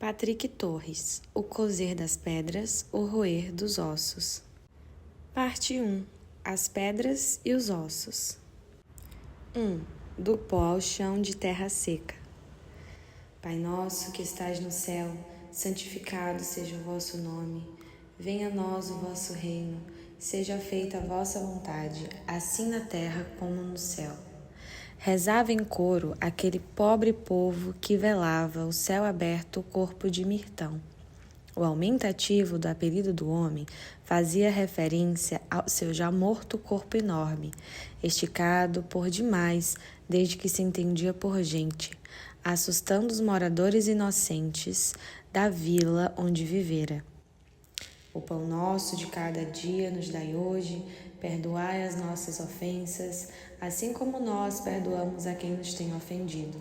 Patrick Torres, O cozer das pedras, o roer dos ossos. Parte 1. As pedras e os ossos. 1. Do pó ao chão de terra seca. Pai nosso que estais no céu, santificado seja o vosso nome. Venha a nós o vosso reino, seja feita a vossa vontade, assim na terra como no céu. Rezava em coro aquele pobre povo que velava o céu aberto o corpo de Mirtão. O aumentativo do apelido do homem fazia referência ao seu já morto corpo enorme, esticado por demais desde que se entendia por gente, assustando os moradores inocentes da vila onde vivera. O pão nosso de cada dia nos dai hoje, perdoai as nossas ofensas, assim como nós perdoamos a quem nos tem ofendido.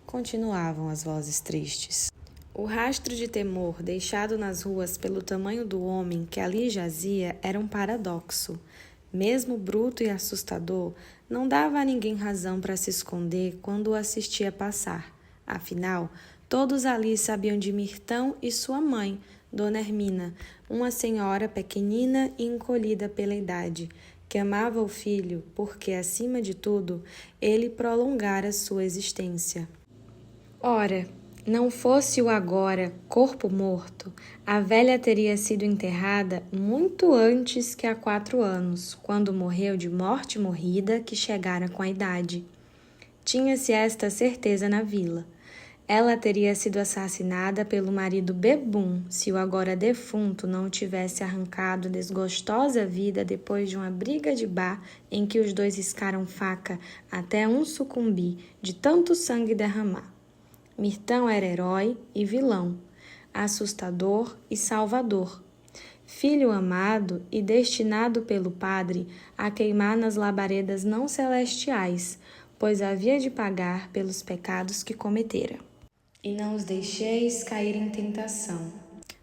Continuavam as vozes tristes. O rastro de temor deixado nas ruas pelo tamanho do homem que ali jazia era um paradoxo. Mesmo bruto e assustador, não dava a ninguém razão para se esconder quando o assistia passar. Afinal, todos ali sabiam de Mirtão e sua mãe, Dona Hermina, uma senhora pequenina e encolhida pela idade, que amava o filho porque, acima de tudo, ele prolongara sua existência. Ora, não fosse o agora corpo morto, a velha teria sido enterrada muito antes que há 4 anos, quando morreu de morte morrida que chegara com a idade. Tinha-se esta certeza na vila. Ela teria sido assassinada pelo marido bebum se o agora defunto não o tivesse arrancado desgostosa vida depois de uma briga de bar em que os dois riscaram faca até um sucumbir de tanto sangue derramar. Mirtão era herói e vilão, assustador e salvador, filho amado e destinado pelo padre a queimar nas labaredas não celestiais, pois havia de pagar pelos pecados que cometera. E não os deixeis cair em tentação.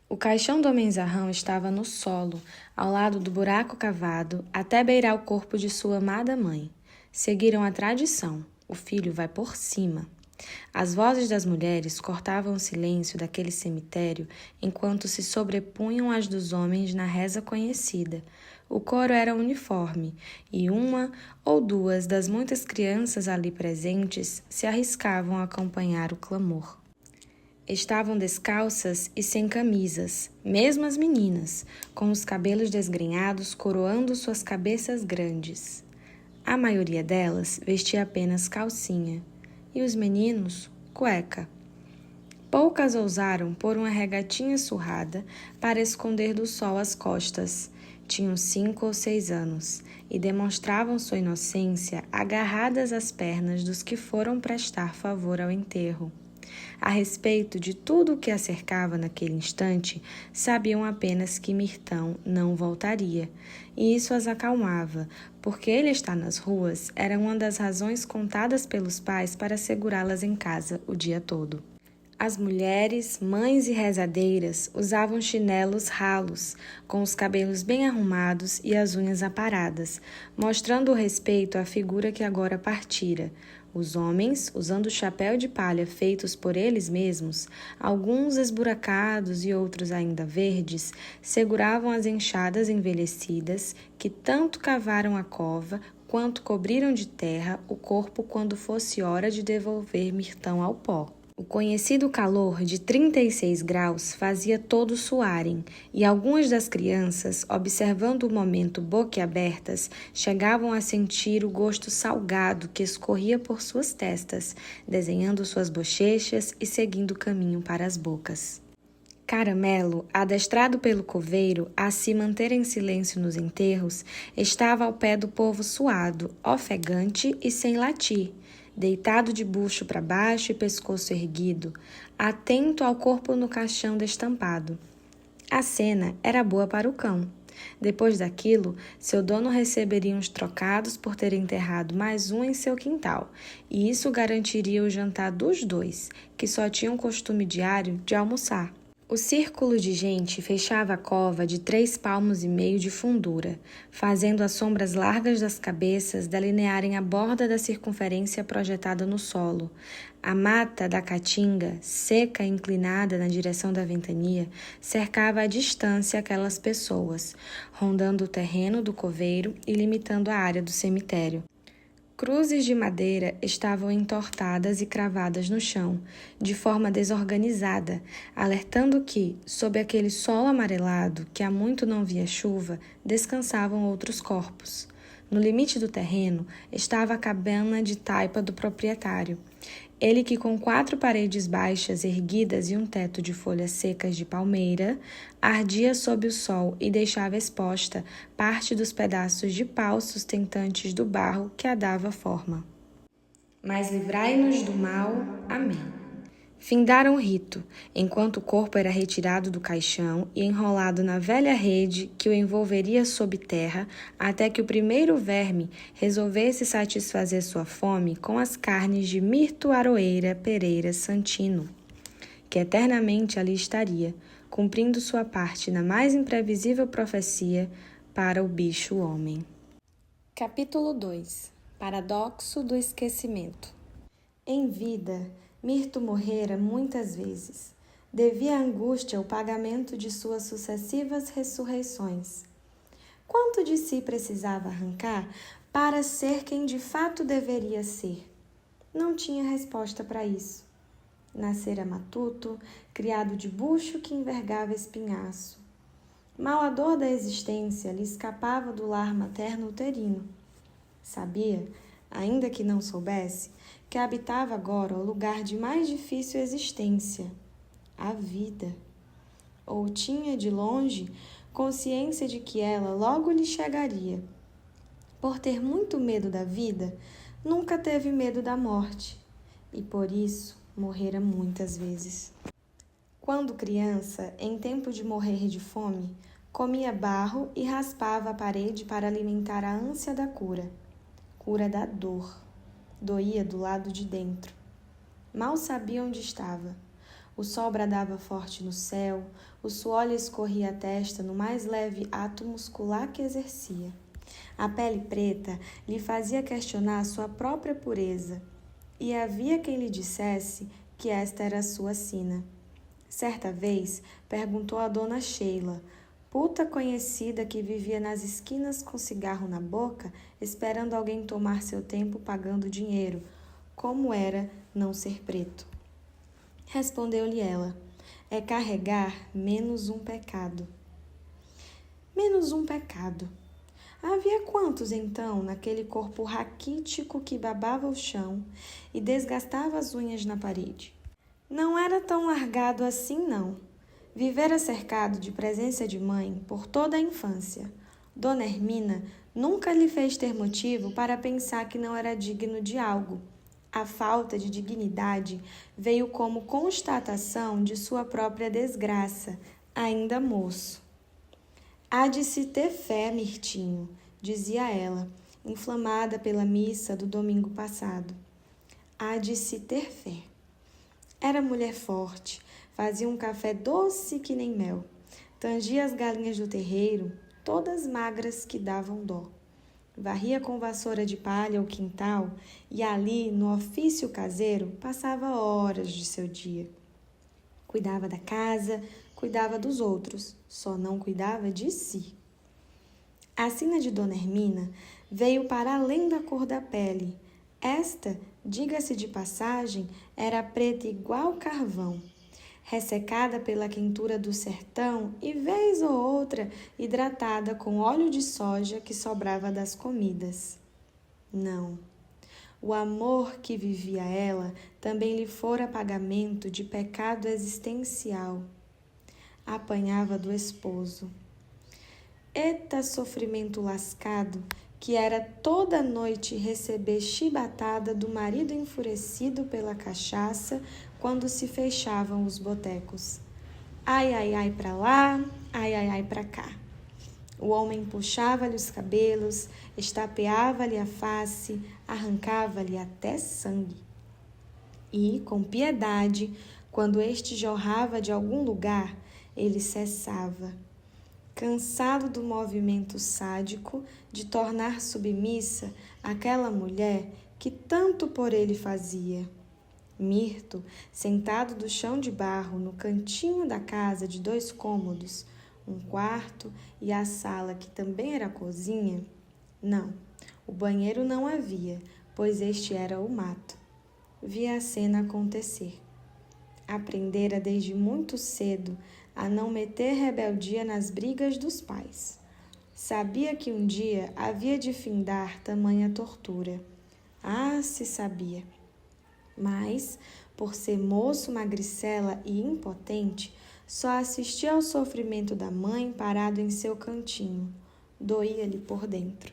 O caixão do homenzarrão estava no solo, ao lado do buraco cavado, até beirar o corpo de sua amada mãe. Seguiram a tradição, o filho vai por cima. As vozes das mulheres cortavam o silêncio daquele cemitério enquanto se sobrepunham às dos homens na reza conhecida. O coro era uniforme, e uma ou duas das muitas crianças ali presentes se arriscavam a acompanhar o clamor. Estavam descalças e sem camisas, mesmo as meninas, com os cabelos desgrenhados coroando suas cabeças grandes. A maioria delas vestia apenas calcinha, e os meninos, cueca. Poucas ousaram pôr uma regatinha surrada para esconder do sol as costas. Tinham 5 ou 6 anos e demonstravam sua inocência agarradas às pernas dos que foram prestar favor ao enterro. A respeito de tudo o que a cercava naquele instante, sabiam apenas que Mirtão não voltaria, e isso as acalmava, porque ele estar nas ruas era uma das razões contadas pelos pais para segurá-las em casa o dia todo. As mulheres, mães e rezadeiras usavam chinelos ralos, com os cabelos bem arrumados e as unhas aparadas, mostrando o respeito à figura que agora partira. Os homens, usando chapéu de palha feitos por eles mesmos, alguns esburacados e outros ainda verdes, seguravam as enxadas envelhecidas que tanto cavaram a cova quanto cobriram de terra o corpo quando fosse hora de devolver Mirtão ao pó. O conhecido calor de 36 graus fazia todos suarem, e algumas das crianças, observando o momento boquiabertas, chegavam a sentir o gosto salgado que escorria por suas testas, desenhando suas bochechas e seguindo o caminho para as bocas. Caramelo, adestrado pelo coveiro a se manter em silêncio nos enterros, estava ao pé do povo suado, ofegante e sem latir, deitado de bucho para baixo e pescoço erguido, atento ao corpo no caixão destampado. A cena era boa para o cão. Depois daquilo, seu dono receberia uns trocados por ter enterrado mais um em seu quintal, e isso garantiria o jantar dos dois, que só tinham costume diário de almoçar. O círculo de gente fechava a cova de 3,5 palmos de fundura, fazendo as sombras largas das cabeças delinearem a borda da circunferência projetada no solo. A mata da caatinga, seca e inclinada na direção da ventania, cercava à distância aquelas pessoas, rondando o terreno do coveiro e limitando a área do cemitério. Cruzes de madeira estavam entortadas e cravadas no chão, de forma desorganizada, alertando que, sob aquele sol amarelado que há muito não via chuva, descansavam outros corpos. No limite do terreno estava a cabana de taipa do proprietário. Ele que, com 4 paredes baixas erguidas e um teto de folhas secas de palmeira, ardia sob o sol e deixava exposta parte dos pedaços de pau sustentantes do barro que a dava forma. Mas livrai-nos do mal. Amém. Findaram o rito, enquanto o corpo era retirado do caixão e enrolado na velha rede que o envolveria sob terra até que o primeiro verme resolvesse satisfazer sua fome com as carnes de Mirto Aroeira Pereira Santino, que eternamente ali estaria, cumprindo sua parte na mais imprevisível profecia para o bicho-homem. Capítulo 2. Paradoxo do esquecimento. Em vida, Mirto morrera muitas vezes. Devia à angústia o pagamento de suas sucessivas ressurreições. Quanto de si precisava arrancar para ser quem de fato deveria ser? Não tinha resposta para isso. Nascera matuto, criado de bucho que envergava espinhaço. Mal a dor da existência lhe escapava do lar materno-uterino. Sabia, ainda que não soubesse, que habitava agora o lugar de mais difícil existência, a vida. Ou tinha, de longe, consciência de que ela logo lhe chegaria. Por ter muito medo da vida, nunca teve medo da morte, e por isso morrera muitas vezes. Quando criança, em tempo de morrer de fome, comia barro e raspava a parede para alimentar a ânsia da cura da dor. Doía do lado de dentro. Mal sabia onde estava. O sol bradava forte no céu, o suor lhe escorria a testa no mais leve ato muscular que exercia. A pele preta lhe fazia questionar sua própria pureza, e havia quem lhe dissesse que esta era a sua sina. Certa vez, perguntou a dona Sheila, puta conhecida que vivia nas esquinas com cigarro na boca, esperando alguém tomar seu tempo pagando dinheiro, como era não ser preto. Respondeu-lhe ela, é carregar menos um pecado. Menos um pecado. Havia quantos, então, naquele corpo raquítico que babava o chão e desgastava as unhas na parede? Não era tão largado assim, não. Vivera cercado de presença de mãe por toda a infância. Dona Hermina nunca lhe fez ter motivo para pensar que não era digno de algo. A falta de dignidade veio como constatação de sua própria desgraça, ainda moço. Há de se ter fé, Mirtinho, dizia ela, inflamada pela missa do domingo passado. Há de se ter fé. Era mulher forte, fazia um café doce que nem mel, tangia as galinhas do terreiro, todas magras que davam dó. Varria com vassoura de palha o quintal e ali, no ofício caseiro, passava horas de seu dia. Cuidava da casa, cuidava dos outros, só não cuidava de si. A sina de Dona Hermina veio para além da cor da pele. Esta, diga-se de passagem, era preta igual carvão, ressecada pela quentura do sertão e, vez ou outra, hidratada com óleo de soja que sobrava das comidas. Não, o amor que vivia ela também lhe fora pagamento de pecado existencial. Apanhava do esposo. Eita sofrimento lascado, que era toda noite receber chibatada do marido enfurecido pela cachaça quando se fechavam os botecos. Ai, ai, ai pra lá, ai, ai, ai pra cá. O homem puxava-lhe os cabelos, estapeava-lhe a face, arrancava-lhe até sangue. E, com piedade, Quando este jorrava de algum lugar, ele cessava. Cansado do movimento sádico de tornar submissa aquela mulher que tanto por ele fazia. Mirto, sentado do chão de barro no cantinho da casa de 2 cômodos, um quarto e a sala que também era cozinha, não, o banheiro não havia, pois este era o mato. Via a cena acontecer. Aprendera desde muito cedo a não meter rebeldia nas brigas dos pais. Sabia que um dia havia de findar tamanha tortura. Ah, se sabia! Mas, por ser moço, magricela e impotente, só assistia ao sofrimento da mãe parado em seu cantinho. Doía-lhe por dentro.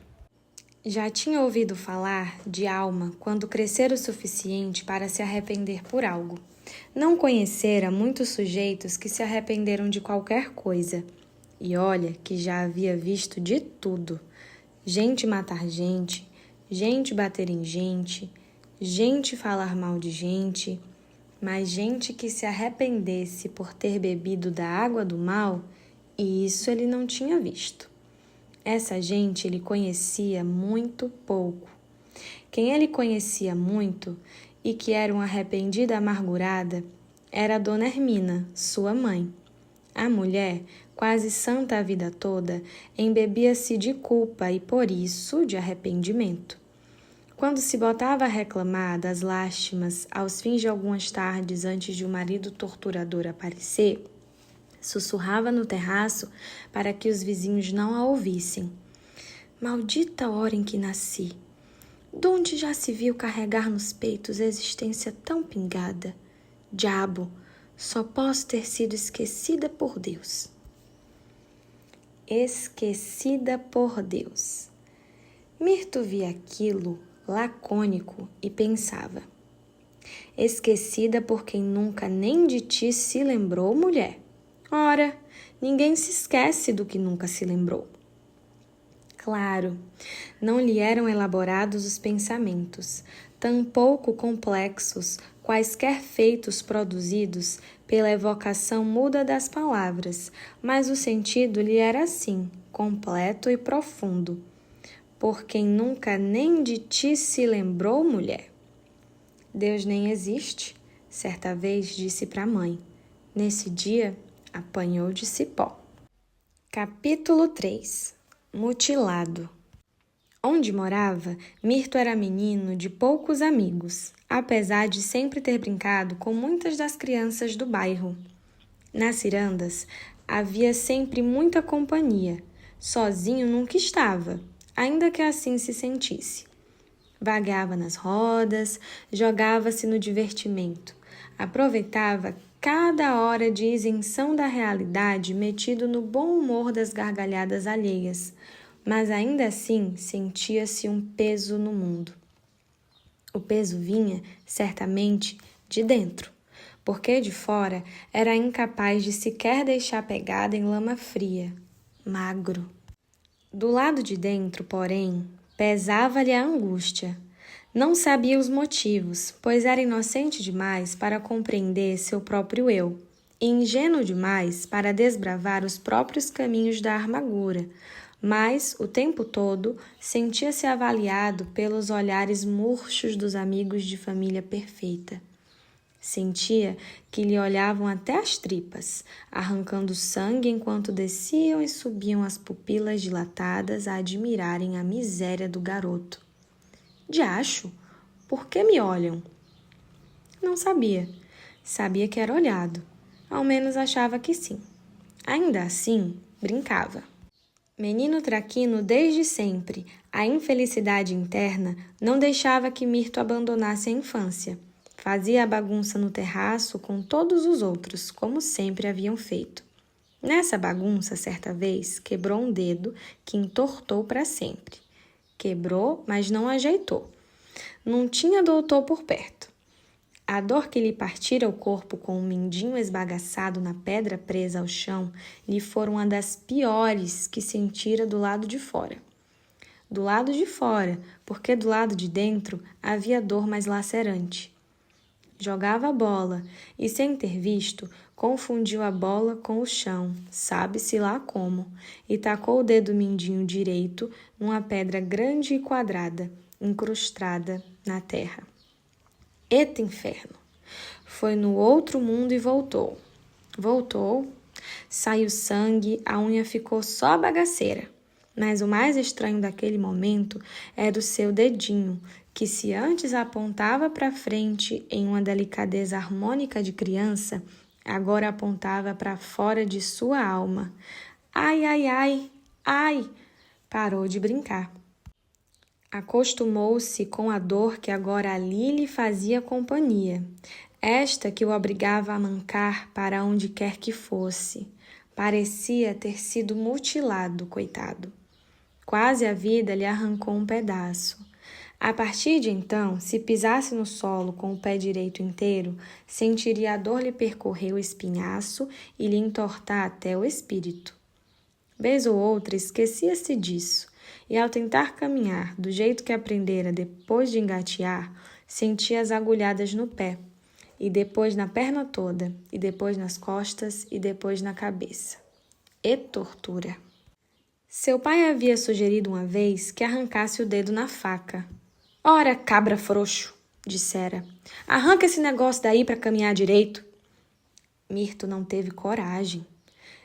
Já tinha ouvido falar de alma quando crescera o suficiente para se arrepender por algo. Não conhecera muitos sujeitos que se arrependeram de qualquer coisa. E olha que já havia visto de tudo. Gente matar gente, gente bater em gente, gente falar mal de gente, mas gente que se arrependesse por ter bebido da água do mal, e isso ele não tinha visto. Essa gente ele conhecia muito pouco. Quem ele conhecia muito e que era uma arrependida amargurada era a Dona Hermina, sua mãe. A mulher, quase santa a vida toda, embebia-se de culpa e, por isso, de arrependimento. Quando se botava a reclamar das lástimas aos fins de algumas tardes antes de o marido torturador aparecer, sussurrava no terraço para que os vizinhos não a ouvissem. Maldita hora em que nasci! Donde já se viu carregar nos peitos existência tão pingada? Diabo, só posso ter sido esquecida por Deus. Esquecida por Deus. Mirto via aquilo lacônico e pensava: esquecida por quem nunca nem de ti se lembrou, mulher? Ora, ninguém se esquece do que nunca se lembrou. Claro, não lhe eram elaborados os pensamentos, tampouco complexos quaisquer feitos produzidos pela evocação muda das palavras, mas o sentido lhe era assim, completo e profundo. Por quem nunca nem de ti se lembrou, mulher? Deus nem existe, certa vez disse para a mãe. Nesse dia, apanhou de cipó. Capítulo 3. Mutilado. Onde morava, Mirto era menino de poucos amigos, apesar de sempre ter brincado com muitas das crianças do bairro. Nas cirandas, havia sempre muita companhia. Sozinho nunca estava, ainda que assim se sentisse. Vagueava nas rodas, jogava-se no divertimento, aproveitava cada hora de isenção da realidade metido no bom humor das gargalhadas alheias, mas ainda assim sentia-se um peso no mundo. O peso vinha, certamente, de dentro, porque de fora era incapaz de sequer deixar pegada em lama fria, magro. Do lado de dentro, porém, pesava-lhe a angústia. Não sabia os motivos, pois era inocente demais para compreender seu próprio eu, e ingênuo demais para desbravar os próprios caminhos da amargura, mas, o tempo todo, sentia-se avaliado pelos olhares murchos dos amigos de família perfeita. Sentia que lhe olhavam até as tripas, arrancando sangue enquanto desciam e subiam as pupilas dilatadas a admirarem a miséria do garoto. Diacho, por que me olham? Não sabia. Sabia que era olhado. Ao menos achava que sim. Ainda assim, brincava. Menino traquino desde sempre, a infelicidade interna não deixava que Mirto abandonasse a infância. Fazia a bagunça no terraço com todos os outros, como sempre haviam feito. Nessa bagunça, certa vez, quebrou um dedo que entortou para sempre. Quebrou, mas não ajeitou. Não tinha doutor por perto. A dor que lhe partira o corpo com um mindinho esbagaçado na pedra presa ao chão lhe foi uma das piores que sentira do lado de fora. Do lado de fora, porque do lado de dentro havia dor mais lacerante. jogava a bola e, sem ter visto, confundiu a bola com o chão, sabe-se lá como, e tacou o dedo mindinho direito numa pedra grande e quadrada, incrustada na terra. Eita inferno! Foi no outro mundo e voltou. Voltou, saiu sangue, a unha ficou só bagaceira. Mas o mais estranho daquele momento era o seu dedinho, que se antes apontava para frente em uma delicadeza harmônica de criança, agora apontava para fora de sua alma. Ai, ai, ai, ai! Parou de brincar. Acostumou-se com a dor que agora ali lhe fazia companhia, esta que o obrigava a mancar para onde quer que fosse. Parecia ter sido mutilado, coitado. Quase a vida lhe arrancou um pedaço. A partir de então, se pisasse no solo com o pé direito inteiro, sentiria a dor lhe percorrer o espinhaço e lhe entortar até o espírito. Vez ou outra esquecia-se disso, e ao tentar caminhar do jeito que aprendera depois de engatear, sentia as agulhadas no pé, e depois na perna toda, e depois nas costas, e depois na cabeça. E tortura! Seu pai havia sugerido uma vez que arrancasse o dedo na faca. Ora, cabra frouxo, dissera, arranca esse negócio daí para caminhar direito. Mirto não teve coragem.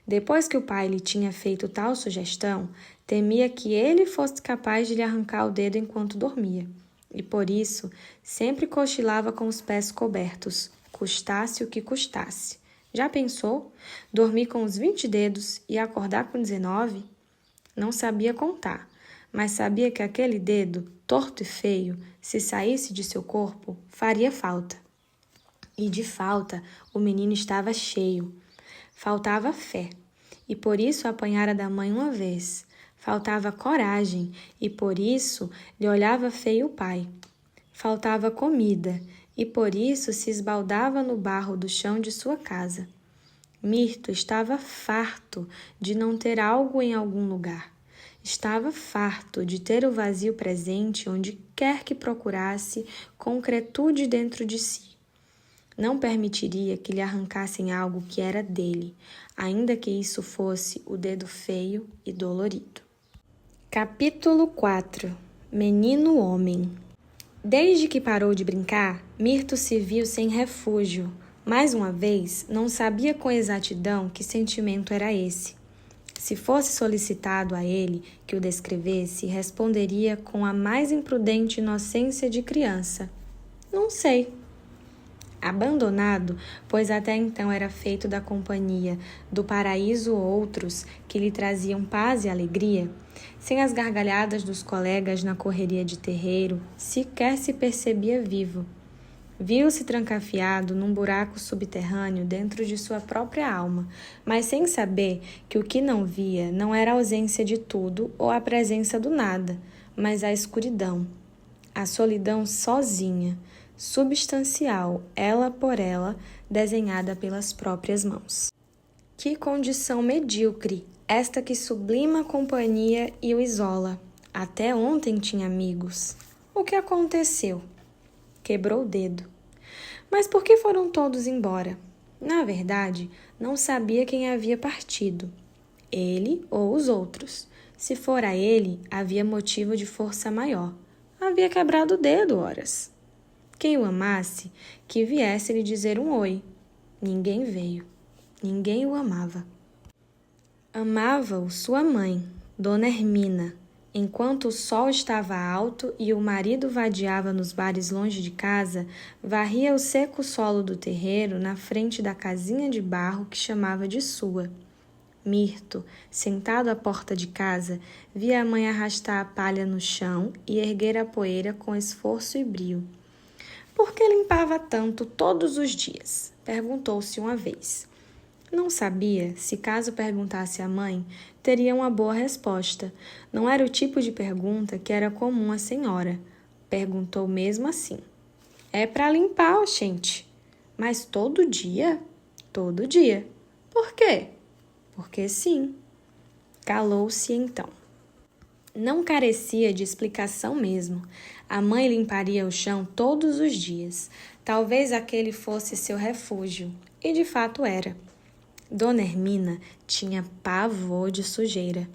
Depois que o pai lhe tinha feito tal sugestão, temia que ele fosse capaz de lhe arrancar o dedo enquanto dormia, e por isso sempre cochilava com os pés cobertos, custasse o que custasse. Já pensou? Dormir com os 20 dedos e acordar com 19? Não sabia contar, mas sabia que aquele dedo, torto e feio, se saísse de seu corpo, faria falta. E de falta o menino estava cheio. Faltava fé, e por isso apanhara da mãe uma vez. Faltava coragem, e por isso lhe olhava feio o pai. Faltava comida, e por isso se esbaldava no barro do chão de sua casa. Mirto estava farto de não ter algo em algum lugar. Estava farto de ter o vazio presente onde quer que procurasse concretude dentro de si. Não permitiria que lhe arrancassem algo que era dele, ainda que isso fosse o dedo feio e dolorido. Capítulo 4. Menino Homem. Desde que parou de brincar, Mirto se viu sem refúgio. Mais uma vez, não sabia com exatidão que sentimento era esse. Se fosse solicitado a ele que o descrevesse, responderia com a mais imprudente inocência de criança. Não sei. Abandonado, pois até então era feito da companhia do paraíso outros que lhe traziam paz e alegria, sem as gargalhadas dos colegas na correria de terreiro, sequer se percebia vivo. Viu-se trancafiado num buraco subterrâneo dentro de sua própria alma, mas sem saber que o que não via não era a ausência de tudo ou a presença do nada, mas a escuridão, a solidão sozinha, substancial, ela por ela, desenhada pelas próprias mãos. Que condição medíocre, esta que sublima a companhia e o isola. Até ontem tinha amigos. O que aconteceu? Quebrou o dedo. Mas por que foram todos embora? Na verdade, não sabia quem havia partido, ele ou os outros. Se fora ele, havia motivo de força maior. Havia quebrado o dedo, horas. Quem o amasse, que viesse lhe dizer um oi. Ninguém veio. Ninguém o amava. Amava-o sua mãe, Dona Hermina. Enquanto o sol estava alto e o marido vadiava nos bares longe de casa, varria o seco solo do terreiro na frente da casinha de barro que chamava de sua. Mirto, sentado à porta de casa, via a mãe arrastar a palha no chão e erguer a poeira com esforço e brio. Por que limpava tanto todos os dias? Perguntou-se uma vez. Não sabia se, caso perguntasse à mãe, teria uma boa resposta. Não era o tipo de pergunta que era comum à senhora. Perguntou mesmo assim. É para limpar, gente. Mas todo dia? Todo dia. Por quê? Porque sim. Calou-se então. Não carecia de explicação mesmo. A mãe limparia o chão todos os dias. Talvez aquele fosse seu refúgio. E de fato era. Dona Hermina tinha pavor de sujeira.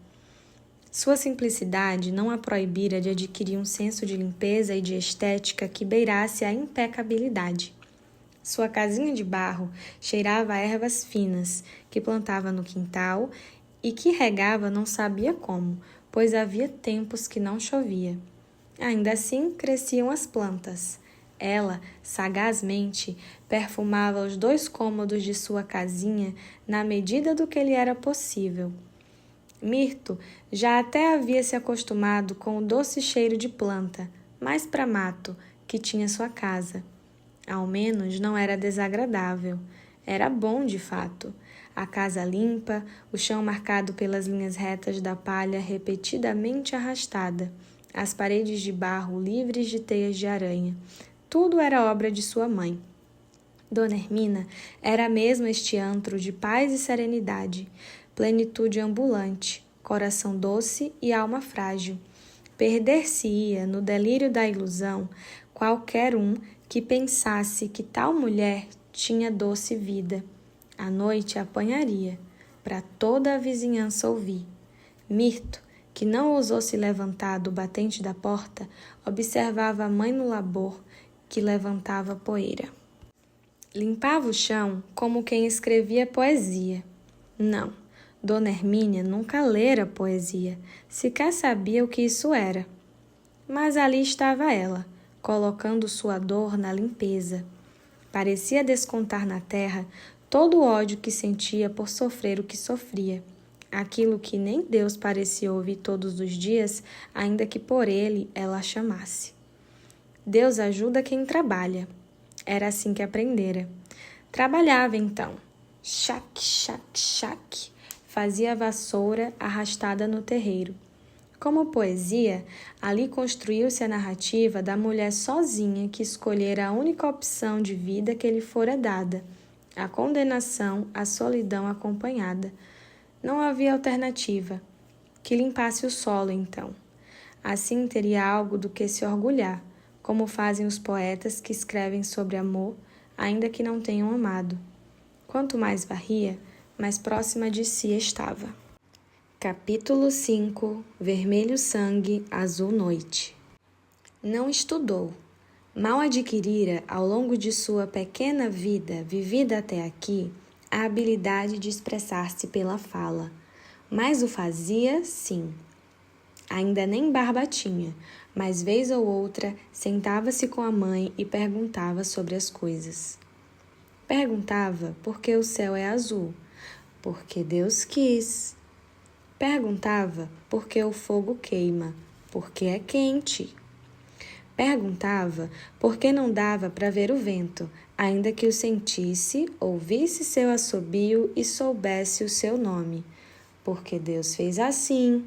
Sua simplicidade não a proibira de adquirir um senso de limpeza e de estética que beirasse a impecabilidade. Sua casinha de barro cheirava a ervas finas que plantava no quintal e que regava não sabia como, pois havia tempos que não chovia. Ainda assim, cresciam as plantas. Ela, sagazmente, perfumava os 2 cômodos de sua casinha na medida do que lhe era possível. Mirto já até havia se acostumado com o doce cheiro de planta, mais para mato, que tinha sua casa. Ao menos não era desagradável. Era bom, de fato. A casa limpa, o chão marcado pelas linhas retas da palha repetidamente arrastada, as paredes de barro livres de teias de aranha. Tudo era obra de sua mãe. Dona Hermina era mesmo este antro de paz e serenidade, plenitude ambulante, coração doce e alma frágil. Perder-se-ia no delírio da ilusão qualquer um que pensasse que tal mulher tinha doce vida. À noite apanharia, para toda a vizinhança ouvir. Mirto, que não ousou se levantar do batente da porta, observava a mãe no labor, que levantava poeira. Limpava o chão como quem escrevia poesia. Não, Dona Hermínia nunca lera poesia, sequer sabia o que isso era. Mas ali estava ela, colocando sua dor na limpeza. Parecia descontar na terra todo o ódio que sentia por sofrer o que sofria, aquilo que nem Deus parecia ouvir todos os dias, ainda que por ele ela a chamasse. Deus ajuda quem trabalha. Era assim que aprendera. Trabalhava então. Chac, chac, chac. Fazia a vassoura arrastada no terreiro. Como poesia, ali construiu-se a narrativa da mulher sozinha que escolhera a única opção de vida que lhe fora dada, a condenação à solidão acompanhada. Não havia alternativa. Que limpasse o solo, então. Assim teria algo do que se orgulhar, como fazem os poetas que escrevem sobre amor, ainda que não tenham amado. Quanto mais varria, mais próxima de si estava. Capítulo 5. Vermelho sangue, azul noite. Não estudou. Mal adquirira, ao longo de sua pequena vida, vivida até aqui, a habilidade de expressar-se pela fala. Mas o fazia, sim. Ainda nem barba tinha, mas vez ou outra sentava-se com a mãe e perguntava sobre as coisas. Perguntava por que o céu é azul, porque Deus quis. Perguntava por que o fogo queima, porque é quente. Perguntava por que não dava para ver o vento, ainda que o sentisse, ouvisse seu assobio e soubesse o seu nome, porque Deus fez assim.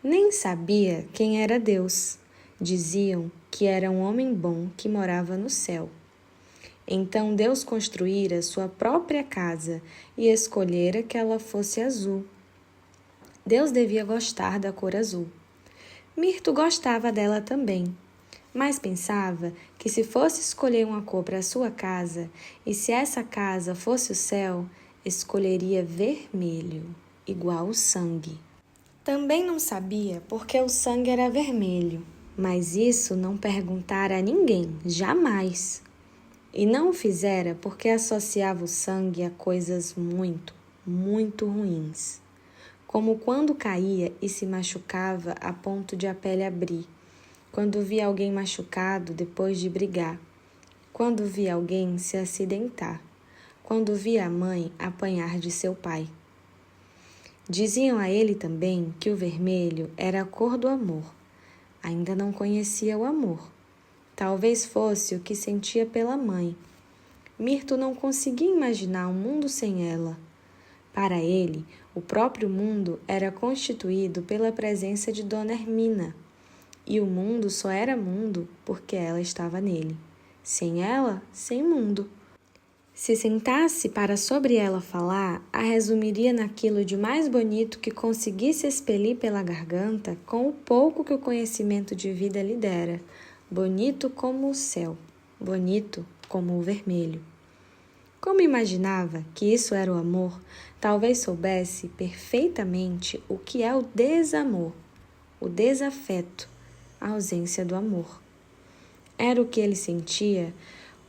Nem sabia quem era Deus. Diziam que era um homem bom que morava no céu. Então Deus construíra sua própria casa e escolhera que ela fosse azul. Deus devia gostar da cor azul. Mirto gostava dela também, mas pensava que se fosse escolher uma cor para sua casa, e se essa casa fosse o céu, escolheria vermelho, igual o sangue. Também não sabia por que o sangue era vermelho, mas isso não perguntara a ninguém, jamais. E não o fizera porque associava o sangue a coisas muito, muito ruins. Como quando caía e se machucava a ponto de a pele abrir, quando via alguém machucado depois de brigar, quando via alguém se acidentar, quando via a mãe apanhar de seu pai. Diziam a ele também que o vermelho era a cor do amor. Ainda não conhecia o amor. Talvez fosse o que sentia pela mãe. Mirto não conseguia imaginar um mundo sem ela. Para ele, o próprio mundo era constituído pela presença de Dona Hermina, e o mundo só era mundo porque ela estava nele. Sem ela, sem mundo. Se sentasse para sobre ela falar, a resumiria naquilo de mais bonito que conseguisse expelir pela garganta com o pouco que o conhecimento de vida lhe dera, bonito como o céu, bonito como o vermelho. Como imaginava que isso era o amor, talvez soubesse perfeitamente o que é o desamor, o desafeto, a ausência do amor. Era o que ele sentia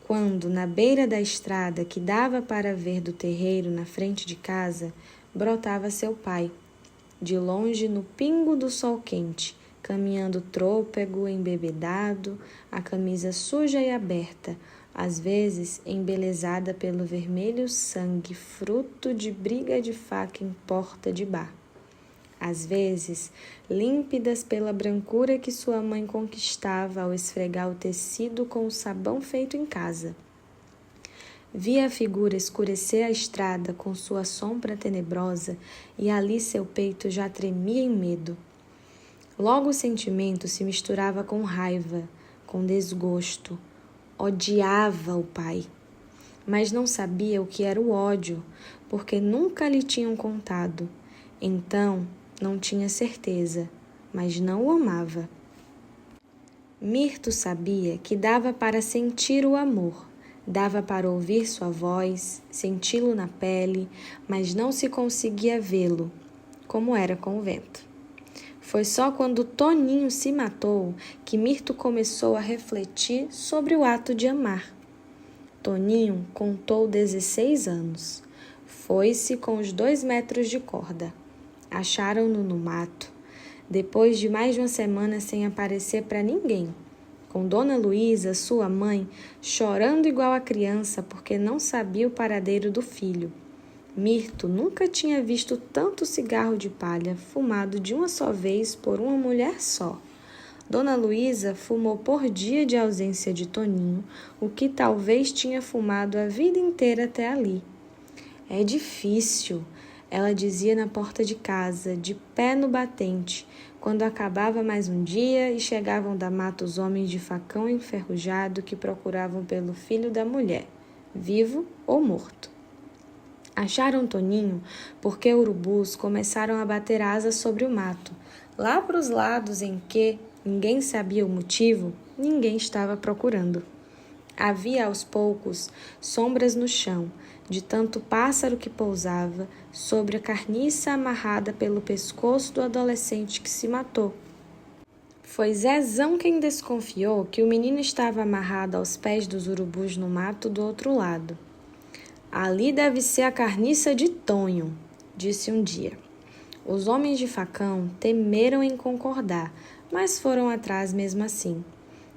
quando, na beira da estrada que dava para ver do terreiro na frente de casa, brotava seu pai, de longe no pingo do sol quente, caminhando trôpego, embebedado, a camisa suja e aberta, às vezes embelezada pelo vermelho sangue fruto de briga de faca em porta de bar. Às vezes, límpidas pela brancura que sua mãe conquistava ao esfregar o tecido com o sabão feito em casa. Via a figura escurecer a estrada com sua sombra tenebrosa e ali seu peito já tremia em medo. Logo o sentimento se misturava com raiva, com desgosto. Odiava o pai, mas não sabia o que era o ódio, porque nunca lhe tinham contado. Então, não tinha certeza, mas não o amava. Mirto sabia que dava para sentir o amor, dava para ouvir sua voz, senti-lo na pele, mas não se conseguia vê-lo, como era com o vento. Foi só quando Toninho se matou que Mirto começou a refletir sobre o ato de amar. Toninho contou 16 anos. Foi-se com os 2 metros de corda. Acharam-no no mato, depois de mais de uma semana sem aparecer para ninguém, com Dona Luísa, sua mãe, chorando igual a criança porque não sabia o paradeiro do filho. Mirto nunca tinha visto tanto cigarro de palha fumado de uma só vez por uma mulher só. Dona Luísa fumou por dia de ausência de Toninho, o que talvez tinha fumado a vida inteira até ali. É difícil, ela dizia na porta de casa, de pé no batente, quando acabava mais um dia e chegavam da mata os homens de facão enferrujado que procuravam pelo filho da mulher, vivo ou morto. Acharam Toninho porque urubus começaram a bater asas sobre o mato, lá para os lados em que ninguém sabia o motivo, ninguém estava procurando. Havia aos poucos sombras no chão, de tanto pássaro que pousava sobre a carniça amarrada pelo pescoço do adolescente que se matou. Foi Zezão quem desconfiou que o menino estava amarrado aos pés dos urubus no mato do outro lado. Ali deve ser a carniça de Tonho, disse um dia. Os homens de facão temeram em concordar, mas foram atrás mesmo assim.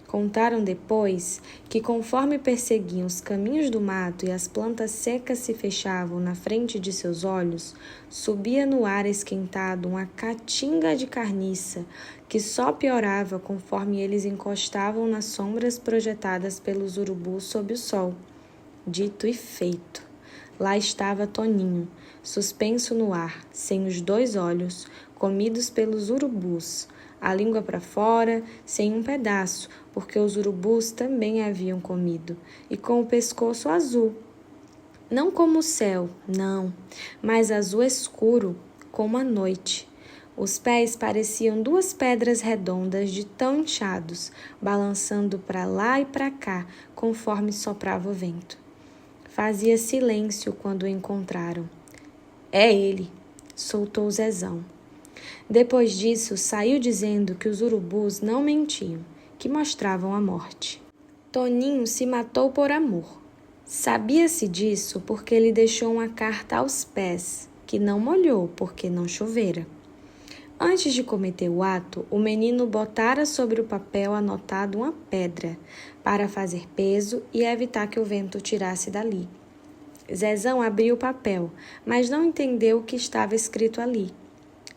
Contaram depois que, conforme perseguiam os caminhos do mato e as plantas secas se fechavam na frente de seus olhos, subia no ar esquentado uma caatinga de carniça que só piorava conforme eles encostavam nas sombras projetadas pelos urubus sob o sol. Dito e feito. Lá estava Toninho, suspenso no ar, sem os 2 olhos, comidos pelos urubus, a língua para fora, sem um pedaço, porque os urubus também haviam comido, e com o pescoço azul. Não como o céu, não, mas azul escuro, como a noite. Os pés pareciam 2 pedras redondas de tão inchados, balançando para lá e para cá, conforme soprava o vento. Fazia silêncio quando o encontraram. É ele, soltou Zezão. Depois disso, saiu dizendo que os urubus não mentiam, que mostravam a morte. Toninho se matou por amor. Sabia-se disso porque ele deixou uma carta aos pés, que não molhou porque não chovera. Antes de cometer o ato, o menino botara sobre o papel anotado uma pedra, para fazer peso e evitar que o vento o tirasse dali. Zezão abriu o papel, mas não entendeu o que estava escrito ali.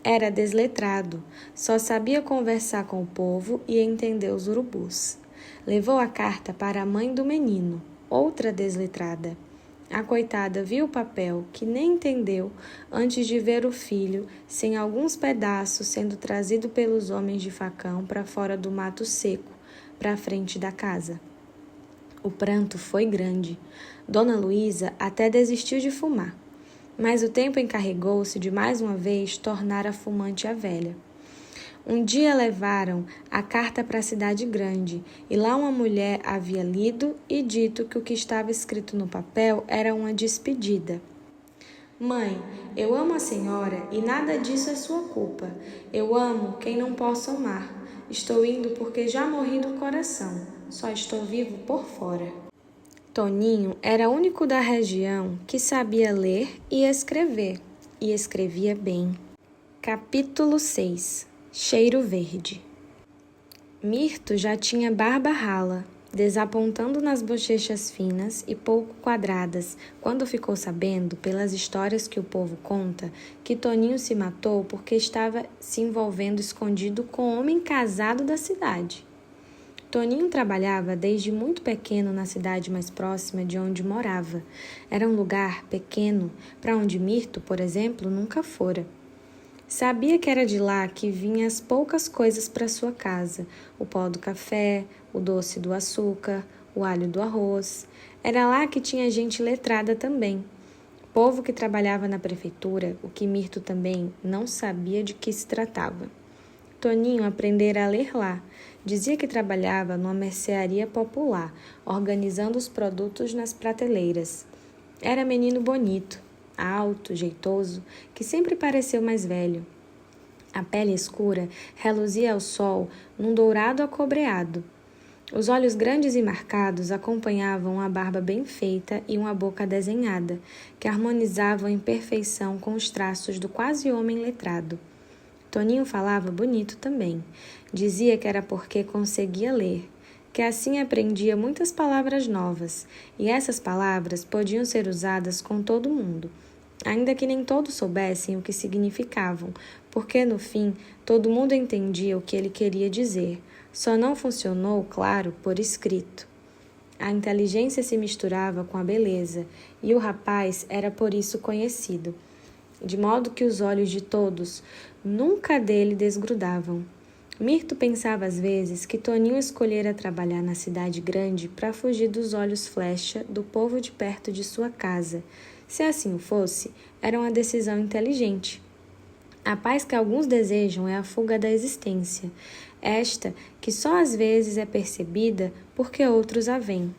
Era desletrado, só sabia conversar com o povo e entender os urubus. Levou a carta para a mãe do menino, outra desletrada. A coitada viu o papel, que nem entendeu, antes de ver o filho, sem alguns pedaços, sendo trazido pelos homens de facão para fora do mato seco, para a frente da casa. O pranto foi grande. Dona Luísa até desistiu de fumar, mas o tempo encarregou-se de mais uma vez tornar a fumante a velha. Um dia levaram a carta para a cidade grande, e lá uma mulher havia lido e dito que o que estava escrito no papel era uma despedida. Mãe, eu amo a senhora e nada disso é sua culpa. Eu amo quem não posso amar. Estou indo porque já morri do coração. Só estou vivo por fora. Toninho era o único da região que sabia ler e escrevia bem. Capítulo 6. Cheiro verde. Mirto já tinha barba rala, desapontando nas bochechas finas e pouco quadradas, quando ficou sabendo, pelas histórias que o povo conta, que Toninho se matou porque estava se envolvendo escondido com um homem casado da cidade. Toninho trabalhava desde muito pequeno na cidade mais próxima de onde morava. Era um lugar pequeno, para onde Mirto, por exemplo, nunca fora. Sabia que era de lá que vinham as poucas coisas para sua casa: o pó do café, o doce do açúcar, o alho do arroz. Era lá que tinha gente letrada também. Povo que trabalhava na prefeitura, o que Mirto também não sabia de que se tratava. Toninho aprendera a ler lá. Dizia que trabalhava numa mercearia popular, organizando os produtos nas prateleiras. Era menino bonito, alto, jeitoso, que sempre pareceu mais velho. A pele escura reluzia ao sol num dourado acobreado. Os olhos grandes e marcados acompanhavam a barba bem feita e uma boca desenhada, que harmonizavam em perfeição com os traços do quase homem letrado. Toninho falava bonito também. Dizia que era porque conseguia ler, que assim aprendia muitas palavras novas, e essas palavras podiam ser usadas com todo mundo, ainda que nem todos soubessem o que significavam, porque, no fim, todo mundo entendia o que ele queria dizer. Só não funcionou, claro, por escrito. A inteligência se misturava com a beleza, e o rapaz era por isso conhecido, de modo que os olhos de todos nunca dele desgrudavam. Mirto pensava às vezes que Toninho escolhera trabalhar na cidade grande para fugir dos olhos flecha do povo de perto de sua casa. Se assim o fosse, era uma decisão inteligente. A paz que alguns desejam é a fuga da existência, esta que só às vezes é percebida porque outros a veem.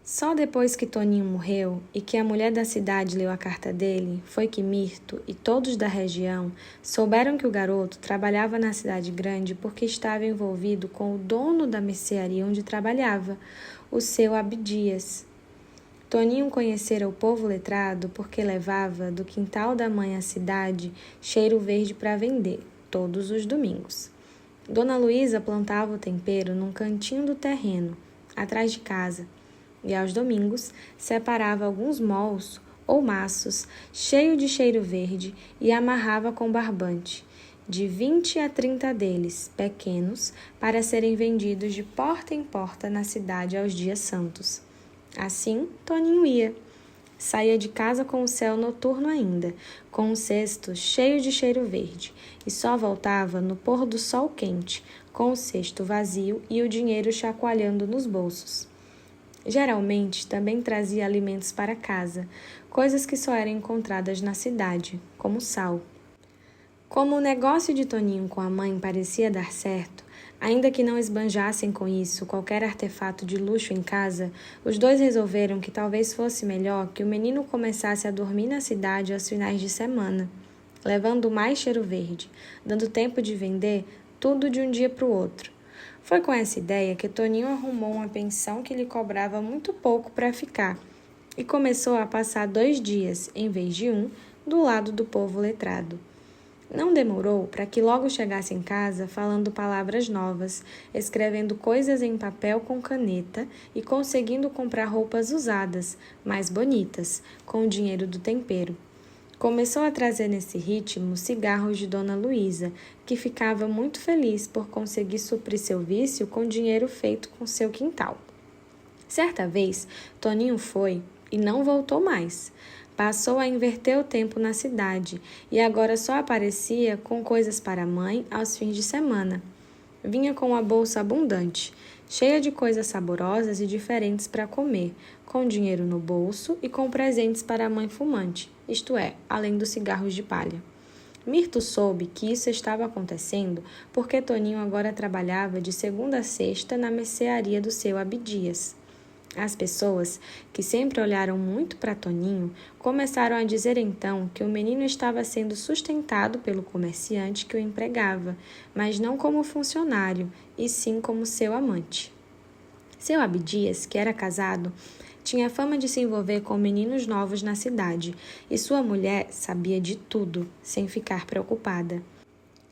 Só depois que Toninho morreu e que a mulher da cidade leu a carta dele, foi que Mirto e todos da região souberam que o garoto trabalhava na cidade grande porque estava envolvido com o dono da mercearia onde trabalhava, o seu Abdias. Toninho conhecera o povo letrado porque levava do quintal da mãe à cidade cheiro verde para vender, todos os domingos. Dona Luísa plantava o tempero num cantinho do terreno, atrás de casa, e aos domingos separava alguns mols ou maços cheios de cheiro verde e amarrava com barbante, de 20 a 30 deles, pequenos, para serem vendidos de porta em porta na cidade aos dias santos. Assim, Toninho ia. Saía de casa com o céu noturno ainda, com um cesto cheio de cheiro verde, e só voltava no pôr do sol quente, com o cesto vazio e o dinheiro chacoalhando nos bolsos. Geralmente, também trazia alimentos para casa, coisas que só eram encontradas na cidade, como sal. Como o negócio de Toninho com a mãe parecia dar certo, ainda que não esbanjassem com isso qualquer artefato de luxo em casa, os dois resolveram que talvez fosse melhor que o menino começasse a dormir na cidade aos finais de semana, levando mais cheiro verde, dando tempo de vender tudo de um dia para o outro. Foi com essa ideia que Toninho arrumou uma pensão que lhe cobrava muito pouco para ficar e começou a passar 2 dias, em vez de um, do lado do povo letrado. Não demorou para que logo chegasse em casa falando palavras novas, escrevendo coisas em papel com caneta e conseguindo comprar roupas usadas, mais bonitas, com o dinheiro do tempero. Começou a trazer nesse ritmo cigarros de Dona Luísa, que ficava muito feliz por conseguir suprir seu vício com dinheiro feito com seu quintal. Certa vez, Toninho foi e não voltou mais. Passou a inverter o tempo na cidade e agora só aparecia com coisas para a mãe aos fins de semana. Vinha com uma bolsa abundante, cheia de coisas saborosas e diferentes para comer, com dinheiro no bolso e com presentes para a mãe fumante, isto é, além dos cigarros de palha. Mirto soube que isso estava acontecendo porque Toninho agora trabalhava de segunda a sexta na mercearia do seu Abdias. As pessoas, que sempre olharam muito para Toninho, começaram a dizer então que o menino estava sendo sustentado pelo comerciante que o empregava, mas não como funcionário, e sim como seu amante. Seu Abdias, que era casado, tinha fama de se envolver com meninos novos na cidade, e sua mulher sabia de tudo, sem ficar preocupada.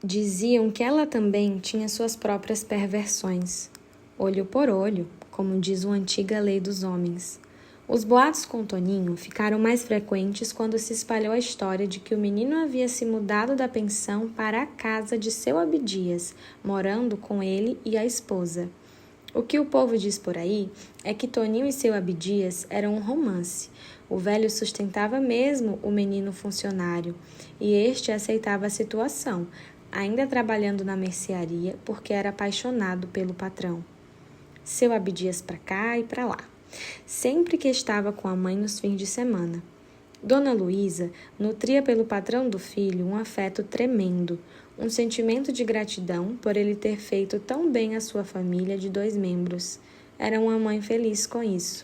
Diziam que ela também tinha suas próprias perversões. Olho por olho, como diz uma antiga lei dos homens. Os boatos com Toninho ficaram mais frequentes quando se espalhou a história de que o menino havia se mudado da pensão para a casa de seu Abdias, morando com ele e a esposa. O que o povo diz por aí é que Toninho e seu Abdias eram um romance. O velho sustentava mesmo o menino funcionário, e este aceitava a situação, ainda trabalhando na mercearia porque era apaixonado pelo patrão. Seu Abdias para cá e para lá, sempre que estava com a mãe nos fins de semana. Dona Luísa nutria pelo patrão do filho um afeto tremendo, um sentimento de gratidão por ele ter feito tão bem a sua família de 2 membros. Era uma mãe feliz com isso.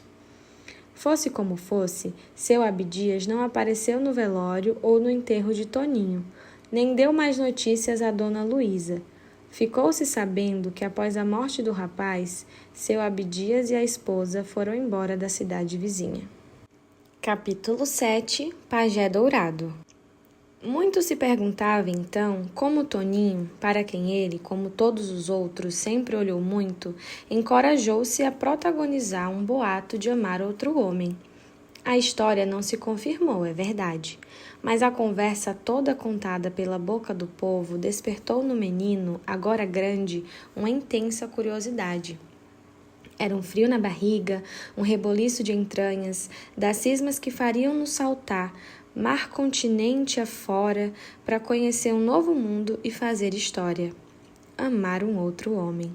Fosse como fosse, seu Abdias não apareceu no velório ou no enterro de Toninho, nem deu mais notícias a Dona Luísa. Ficou-se sabendo que após a morte do rapaz, seu Abdias e a esposa foram embora da cidade vizinha. Capítulo 7 – Pajé Dourado. Muito se perguntava então como Toninho, para quem ele, como todos os outros, sempre olhou muito, encorajou-se a protagonizar um boato de amar outro homem. A história não se confirmou, é verdade, mas a conversa toda contada pela boca do povo despertou no menino, agora grande, uma intensa curiosidade. Era um frio na barriga, um reboliço de entranhas, das cismas que fariam-no saltar, mar continente afora, para conhecer um novo mundo e fazer história. Amar um outro homem.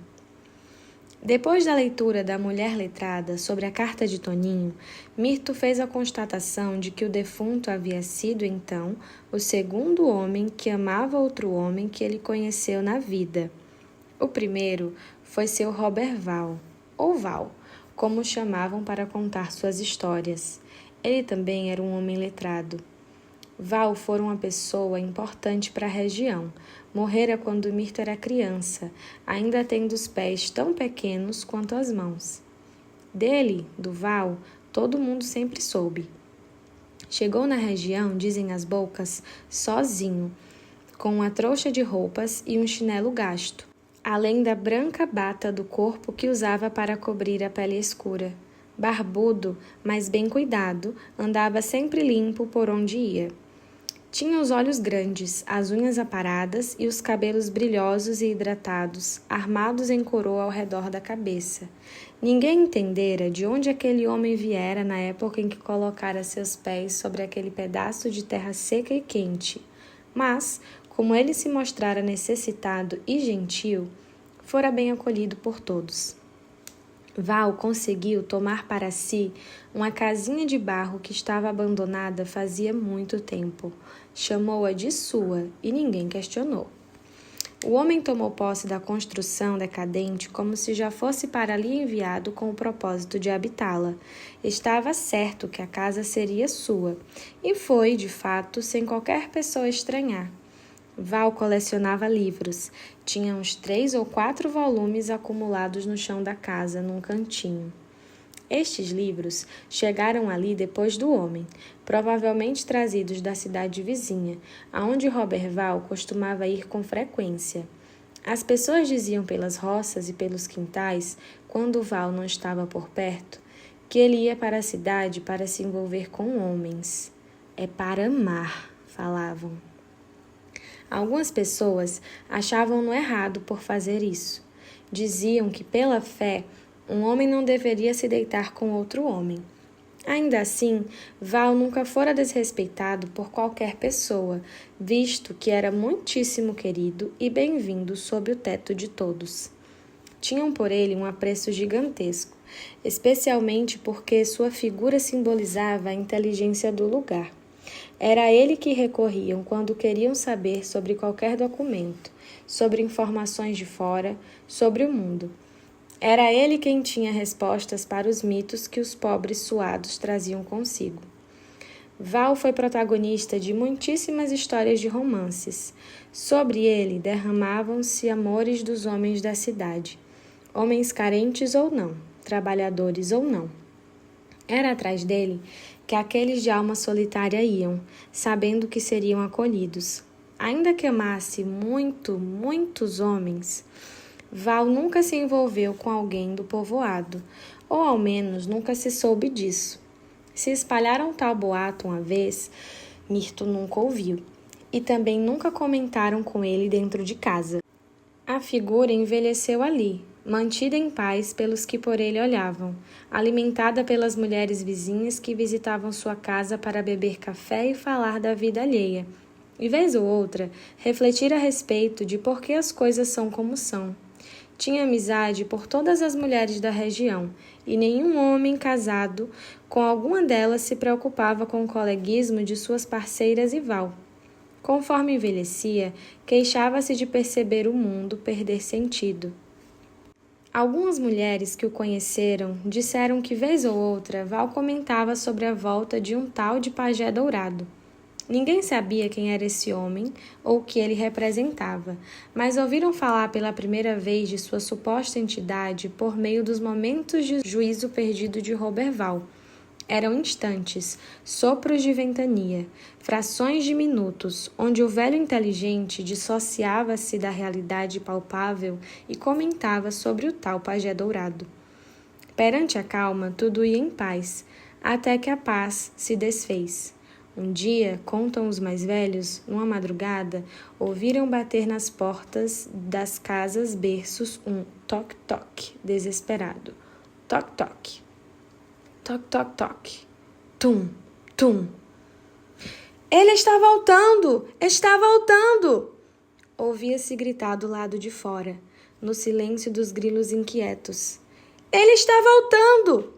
Depois da leitura da mulher letrada sobre a carta de Toninho, Mirto fez a constatação de que o defunto havia sido, então, o segundo homem que amava outro homem que ele conheceu na vida. O primeiro foi seu Roberval, ou Val, como o chamavam para contar suas histórias. Ele também era um homem letrado. Val fora uma pessoa importante para a região. Morrera quando Mirto era criança, ainda tendo os pés tão pequenos quanto as mãos. Dele, do Val, todo mundo sempre soube. Chegou na região, dizem as bocas, sozinho, com uma trouxa de roupas e um chinelo gasto, além da branca bata do corpo que usava para cobrir a pele escura. Barbudo, mas bem cuidado, andava sempre limpo por onde ia. Tinha os olhos grandes, as unhas aparadas e os cabelos brilhosos e hidratados, armados em coroa ao redor da cabeça. Ninguém entendera de onde aquele homem viera na época em que colocara seus pés sobre aquele pedaço de terra seca e quente. Mas, como ele se mostrara necessitado e gentil, fora bem acolhido por todos. Val conseguiu tomar para si uma casinha de barro que estava abandonada fazia muito tempo. Chamou-a de sua e ninguém questionou. O homem tomou posse da construção decadente como se já fosse para ali enviado com o propósito de habitá-la. Estava certo que a casa seria sua, e foi, de fato, sem qualquer pessoa estranhar. Val colecionava livros. Tinha uns 3 ou 4 volumes acumulados no chão da casa, num cantinho. Estes livros chegaram ali depois do homem, provavelmente trazidos da cidade vizinha, aonde Roberval costumava ir com frequência. As pessoas diziam pelas roças e pelos quintais, quando Val não estava por perto, que ele ia para a cidade para se envolver com homens. É para amar, falavam. Algumas pessoas achavam-no errado por fazer isso. Diziam que, pela fé, um homem não deveria se deitar com outro homem. Ainda assim, Val nunca fora desrespeitado por qualquer pessoa, visto que era muitíssimo querido e bem-vindo sob o teto de todos. Tinham por ele um apreço gigantesco, especialmente porque sua figura simbolizava a inteligência do lugar. Era a ele que recorriam quando queriam saber sobre qualquer documento, sobre informações de fora, sobre o mundo. Era ele quem tinha respostas para os mitos que os pobres suados traziam consigo. Val foi protagonista de muitíssimas histórias de romances. Sobre ele derramavam-se amores dos homens da cidade, homens carentes ou não, trabalhadores ou não. Era atrás dele que aqueles de alma solitária iam, sabendo que seriam acolhidos. Ainda que amasse muitos homens, Val nunca se envolveu com alguém do povoado, ou ao menos nunca se soube disso. Se espalharam tal boato uma vez, Mirto nunca ouviu, e também nunca comentaram com ele dentro de casa. A figura envelheceu ali, mantida em paz pelos que por ele olhavam, alimentada pelas mulheres vizinhas que visitavam sua casa para beber café e falar da vida alheia, e vez ou outra refletir a respeito de por que as coisas são como são. Tinha amizade por todas as mulheres da região, e nenhum homem casado com alguma delas se preocupava com o coleguismo de suas parceiras e Val. Conforme envelhecia, queixava-se de perceber o mundo perder sentido. Algumas mulheres que o conheceram disseram que, vez ou outra, Val comentava sobre a volta de um tal de pajé dourado. Ninguém sabia quem era esse homem ou o que ele representava, mas ouviram falar pela primeira vez de sua suposta entidade por meio dos momentos de juízo perdido de Roberval. Eram instantes, sopros de ventania, frações de minutos, onde o velho inteligente dissociava-se da realidade palpável e comentava sobre o tal pajé dourado. Perante a calma, tudo ia em paz, até que a paz se desfez. Um dia, contam os mais velhos, numa madrugada, ouviram bater nas portas das casas berços um toque-toque desesperado. Toque-toque. Toque-toque-toque. Tum, tum. Ele está voltando! Está voltando! Ouvia-se gritar do lado de fora, no silêncio dos grilos inquietos. Ele está voltando!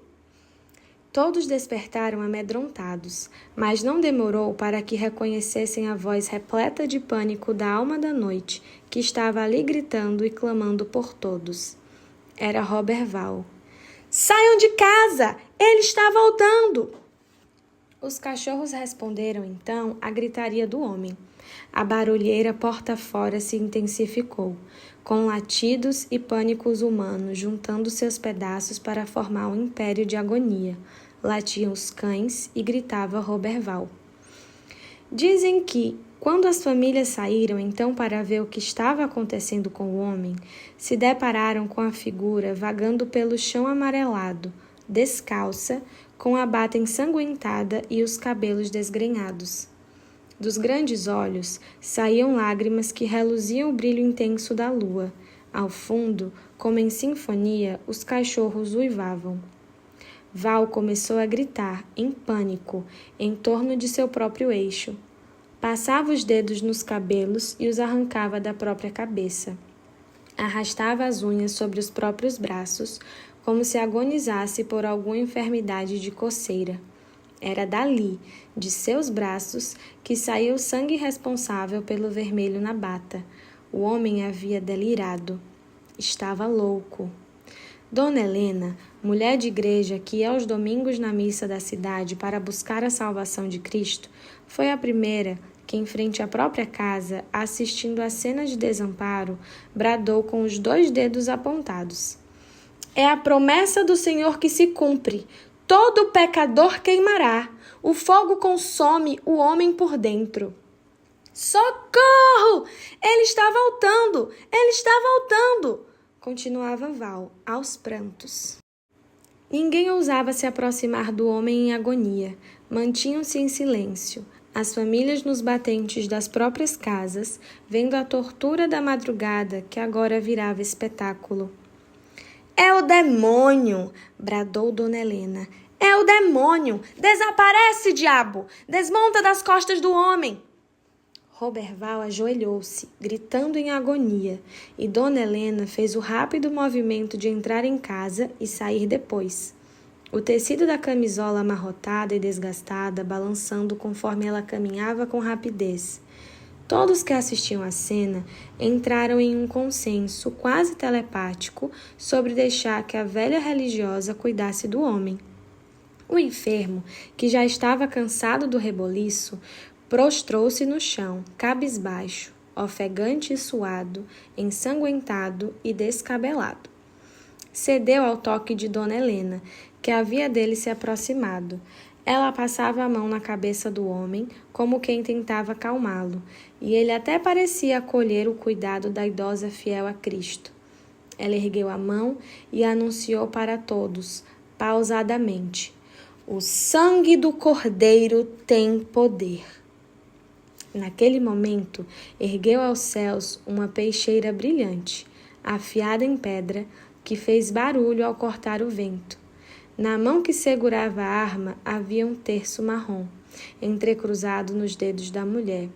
Todos despertaram amedrontados, mas não demorou para que reconhecessem a voz repleta de pânico da alma da noite, que estava ali gritando e clamando por todos. Era Roberval. Saiam de casa! Ele está voltando! Os cachorros responderam então à gritaria do homem. A barulheira porta fora se intensificou, com latidos e pânicos humanos juntando seus pedaços para formar um império de agonia. Latiam os cães e gritava Roberval. Dizem que, quando as famílias saíram então para ver o que estava acontecendo com o homem, se depararam com a figura vagando pelo chão amarelado, descalça, com a bata ensanguentada e os cabelos desgrenhados. Dos grandes olhos saíam lágrimas que reluziam o brilho intenso da lua. Ao fundo, como em sinfonia, os cachorros uivavam. Val começou a gritar, em pânico, em torno de seu próprio eixo. Passava os dedos nos cabelos e os arrancava da própria cabeça. Arrastava as unhas sobre os próprios braços, como se agonizasse por alguma enfermidade de coceira. Era dali, de seus braços, que saía o sangue responsável pelo vermelho na bata. O homem havia delirado. Estava louco. Dona Helena, mulher de igreja que ia aos domingos na missa da cidade para buscar a salvação de Cristo, foi a primeira que, em frente à própria casa, assistindo à cena de desamparo, bradou com os 2 dedos apontados. É a promessa do Senhor que se cumpre. Todo pecador queimará. O fogo consome o homem por dentro. Socorro! Ele está voltando! Ele está voltando! Continuava Val, aos prantos. Ninguém ousava se aproximar do homem em agonia. Mantinham-se em silêncio. As famílias nos batentes das próprias casas, vendo a tortura da madrugada que agora virava espetáculo. É o demônio! Bradou Dona Helena. É o demônio! Desaparece, diabo! Desmonta das costas do homem! Roberval ajoelhou-se, gritando em agonia, e Dona Helena fez o rápido movimento de entrar em casa e sair depois. O tecido da camisola amarrotada e desgastada balançando conforme ela caminhava com rapidez. Todos que assistiam à cena entraram em um consenso quase telepático sobre deixar que a velha religiosa cuidasse do homem. O enfermo, que já estava cansado do reboliço, prostrou-se no chão, cabisbaixo, ofegante e suado, ensanguentado e descabelado. Cedeu ao toque de Dona Helena, que havia dele se aproximado. Ela passava a mão na cabeça do homem, como quem tentava acalmá-lo, e ele até parecia acolher o cuidado da idosa fiel a Cristo. Ela ergueu a mão e anunciou para todos, pausadamente: "O sangue do Cordeiro tem poder." Naquele momento, ergueu aos céus uma peixeira brilhante, afiada em pedra, que fez barulho ao cortar o vento. Na mão que segurava a arma havia um terço marrom, entrecruzado nos dedos da mulher.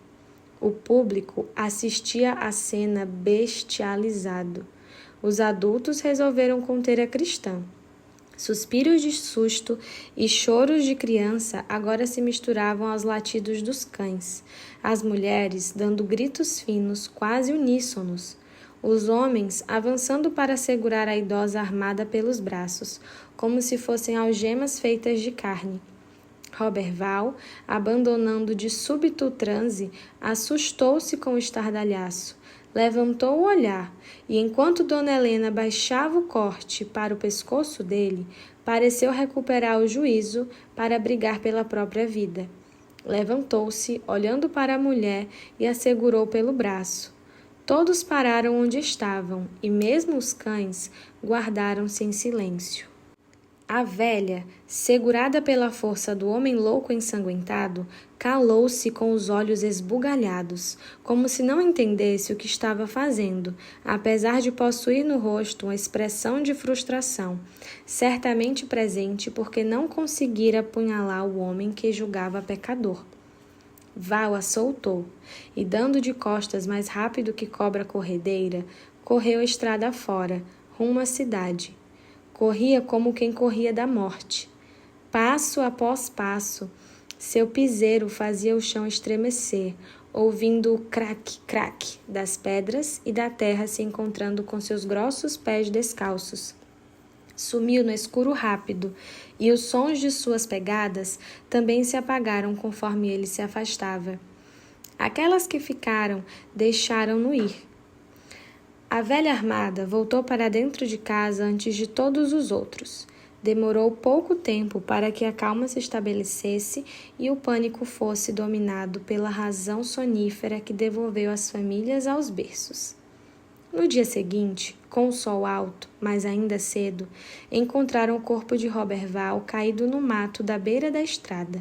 O público assistia à cena bestializado. Os adultos resolveram conter a cristã. Suspiros de susto e choros de criança agora se misturavam aos latidos dos cães, as mulheres dando gritos finos, quase uníssonos. Os homens avançando para segurar a idosa armada pelos braços, como se fossem algemas feitas de carne. Roberval, abandonando de súbito o transe, assustou-se com o estardalhaço. Levantou o olhar e, enquanto Dona Helena baixava o corte para o pescoço dele, pareceu recuperar o juízo para brigar pela própria vida. Levantou-se, olhando para a mulher, e a segurou pelo braço. Todos pararam onde estavam, e mesmo os cães guardaram-se em silêncio. A velha, segurada pela força do homem louco ensanguentado, calou-se com os olhos esbugalhados, como se não entendesse o que estava fazendo, apesar de possuir no rosto uma expressão de frustração, certamente presente porque não conseguira apunhalar o homem que julgava pecador. Val a soltou, e dando de costas mais rápido que cobra corredeira, correu a estrada fora, rumo à cidade. Corria como quem corria da morte. Passo após passo, seu piseiro fazia o chão estremecer, ouvindo o craque-craque das pedras e da terra se encontrando com seus grossos pés descalços. Sumiu no escuro rápido, e os sons de suas pegadas também se apagaram conforme ele se afastava. Aquelas que ficaram deixaram-no ir. A velha armada voltou para dentro de casa antes de todos os outros. Demorou pouco tempo para que a calma se estabelecesse e o pânico fosse dominado pela razão sonífera que devolveu as famílias aos berços. No dia seguinte, com o sol alto, mas ainda cedo, encontraram o corpo de Roberval caído no mato da beira da estrada.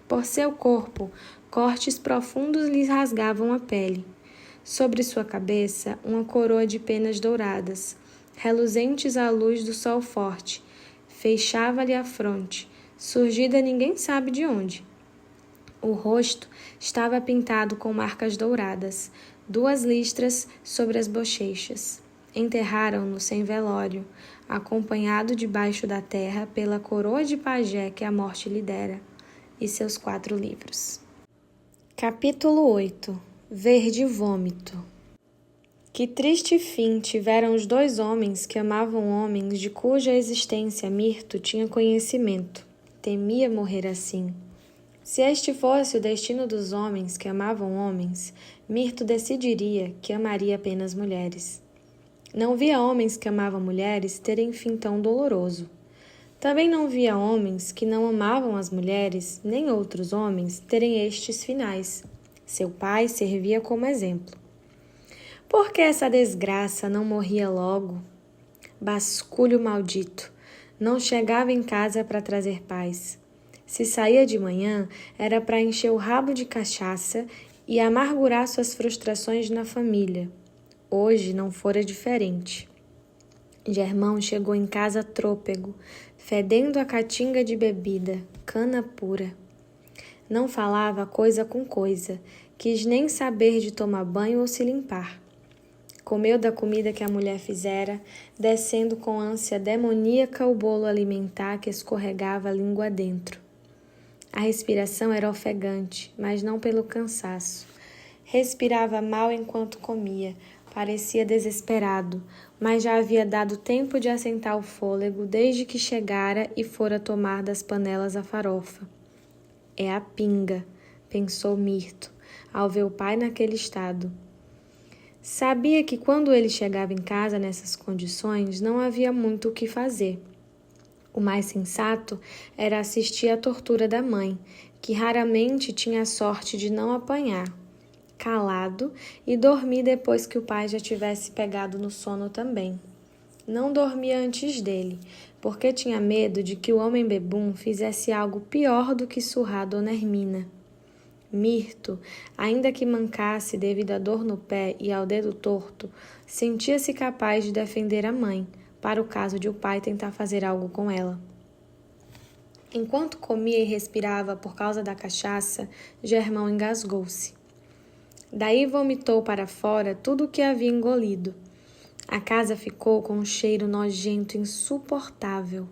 Por seu corpo, cortes profundos lhe rasgavam a pele. Sobre sua cabeça, uma coroa de penas douradas, reluzentes à luz do sol forte, fechava-lhe a fronte, surgida ninguém sabe de onde. O rosto estava pintado com marcas douradas, 2 listras sobre as bochechas. Enterraram-no sem velório, acompanhado debaixo da terra pela coroa de pajé que a morte lhe dera, e seus 4 livros. Capítulo 8. Verde vômito. Que triste fim tiveram os 2 homens que amavam homens de cuja existência Mirto tinha conhecimento. Temia morrer assim. Se este fosse o destino dos homens que amavam homens, Mirto decidiria que amaria apenas mulheres. Não via homens que amavam mulheres terem fim tão doloroso. Também não via homens que não amavam as mulheres, nem outros homens, terem estes finais. Seu pai servia como exemplo. Por que essa desgraça não morria logo? Basculho maldito! Não chegava em casa para trazer paz. Se saía de manhã, era para encher o rabo de cachaça e amargurar suas frustrações na família. Hoje não fora diferente. Germão chegou em casa trôpego, fedendo a caatinga de bebida, cana pura. Não falava coisa com coisa, quis nem saber de tomar banho ou se limpar. Comeu da comida que a mulher fizera, descendo com ânsia demoníaca o bolo alimentar que escorregava a língua dentro. A respiração era ofegante, mas não pelo cansaço. Respirava mal enquanto comia, parecia desesperado, mas já havia dado tempo de assentar o fôlego desde que chegara e fora tomar das panelas a farofa. É a pinga, pensou Mirto, ao ver o pai naquele estado. Sabia que quando ele chegava em casa nessas condições, não havia muito o que fazer. O mais sensato era assistir à tortura da mãe, que raramente tinha a sorte de não apanhar, calado, e dormir depois que o pai já tivesse pegado no sono também. Não dormia antes dele, porque tinha medo de que o homem bebum fizesse algo pior do que surrar Dona Hermina. Mirto, ainda que mancasse devido à dor no pé e ao dedo torto, sentia-se capaz de defender a mãe, para o caso de o pai tentar fazer algo com ela. Enquanto comia e respirava por causa da cachaça, Germão engasgou-se. Daí vomitou para fora tudo o que havia engolido. A casa ficou com um cheiro nojento insuportável,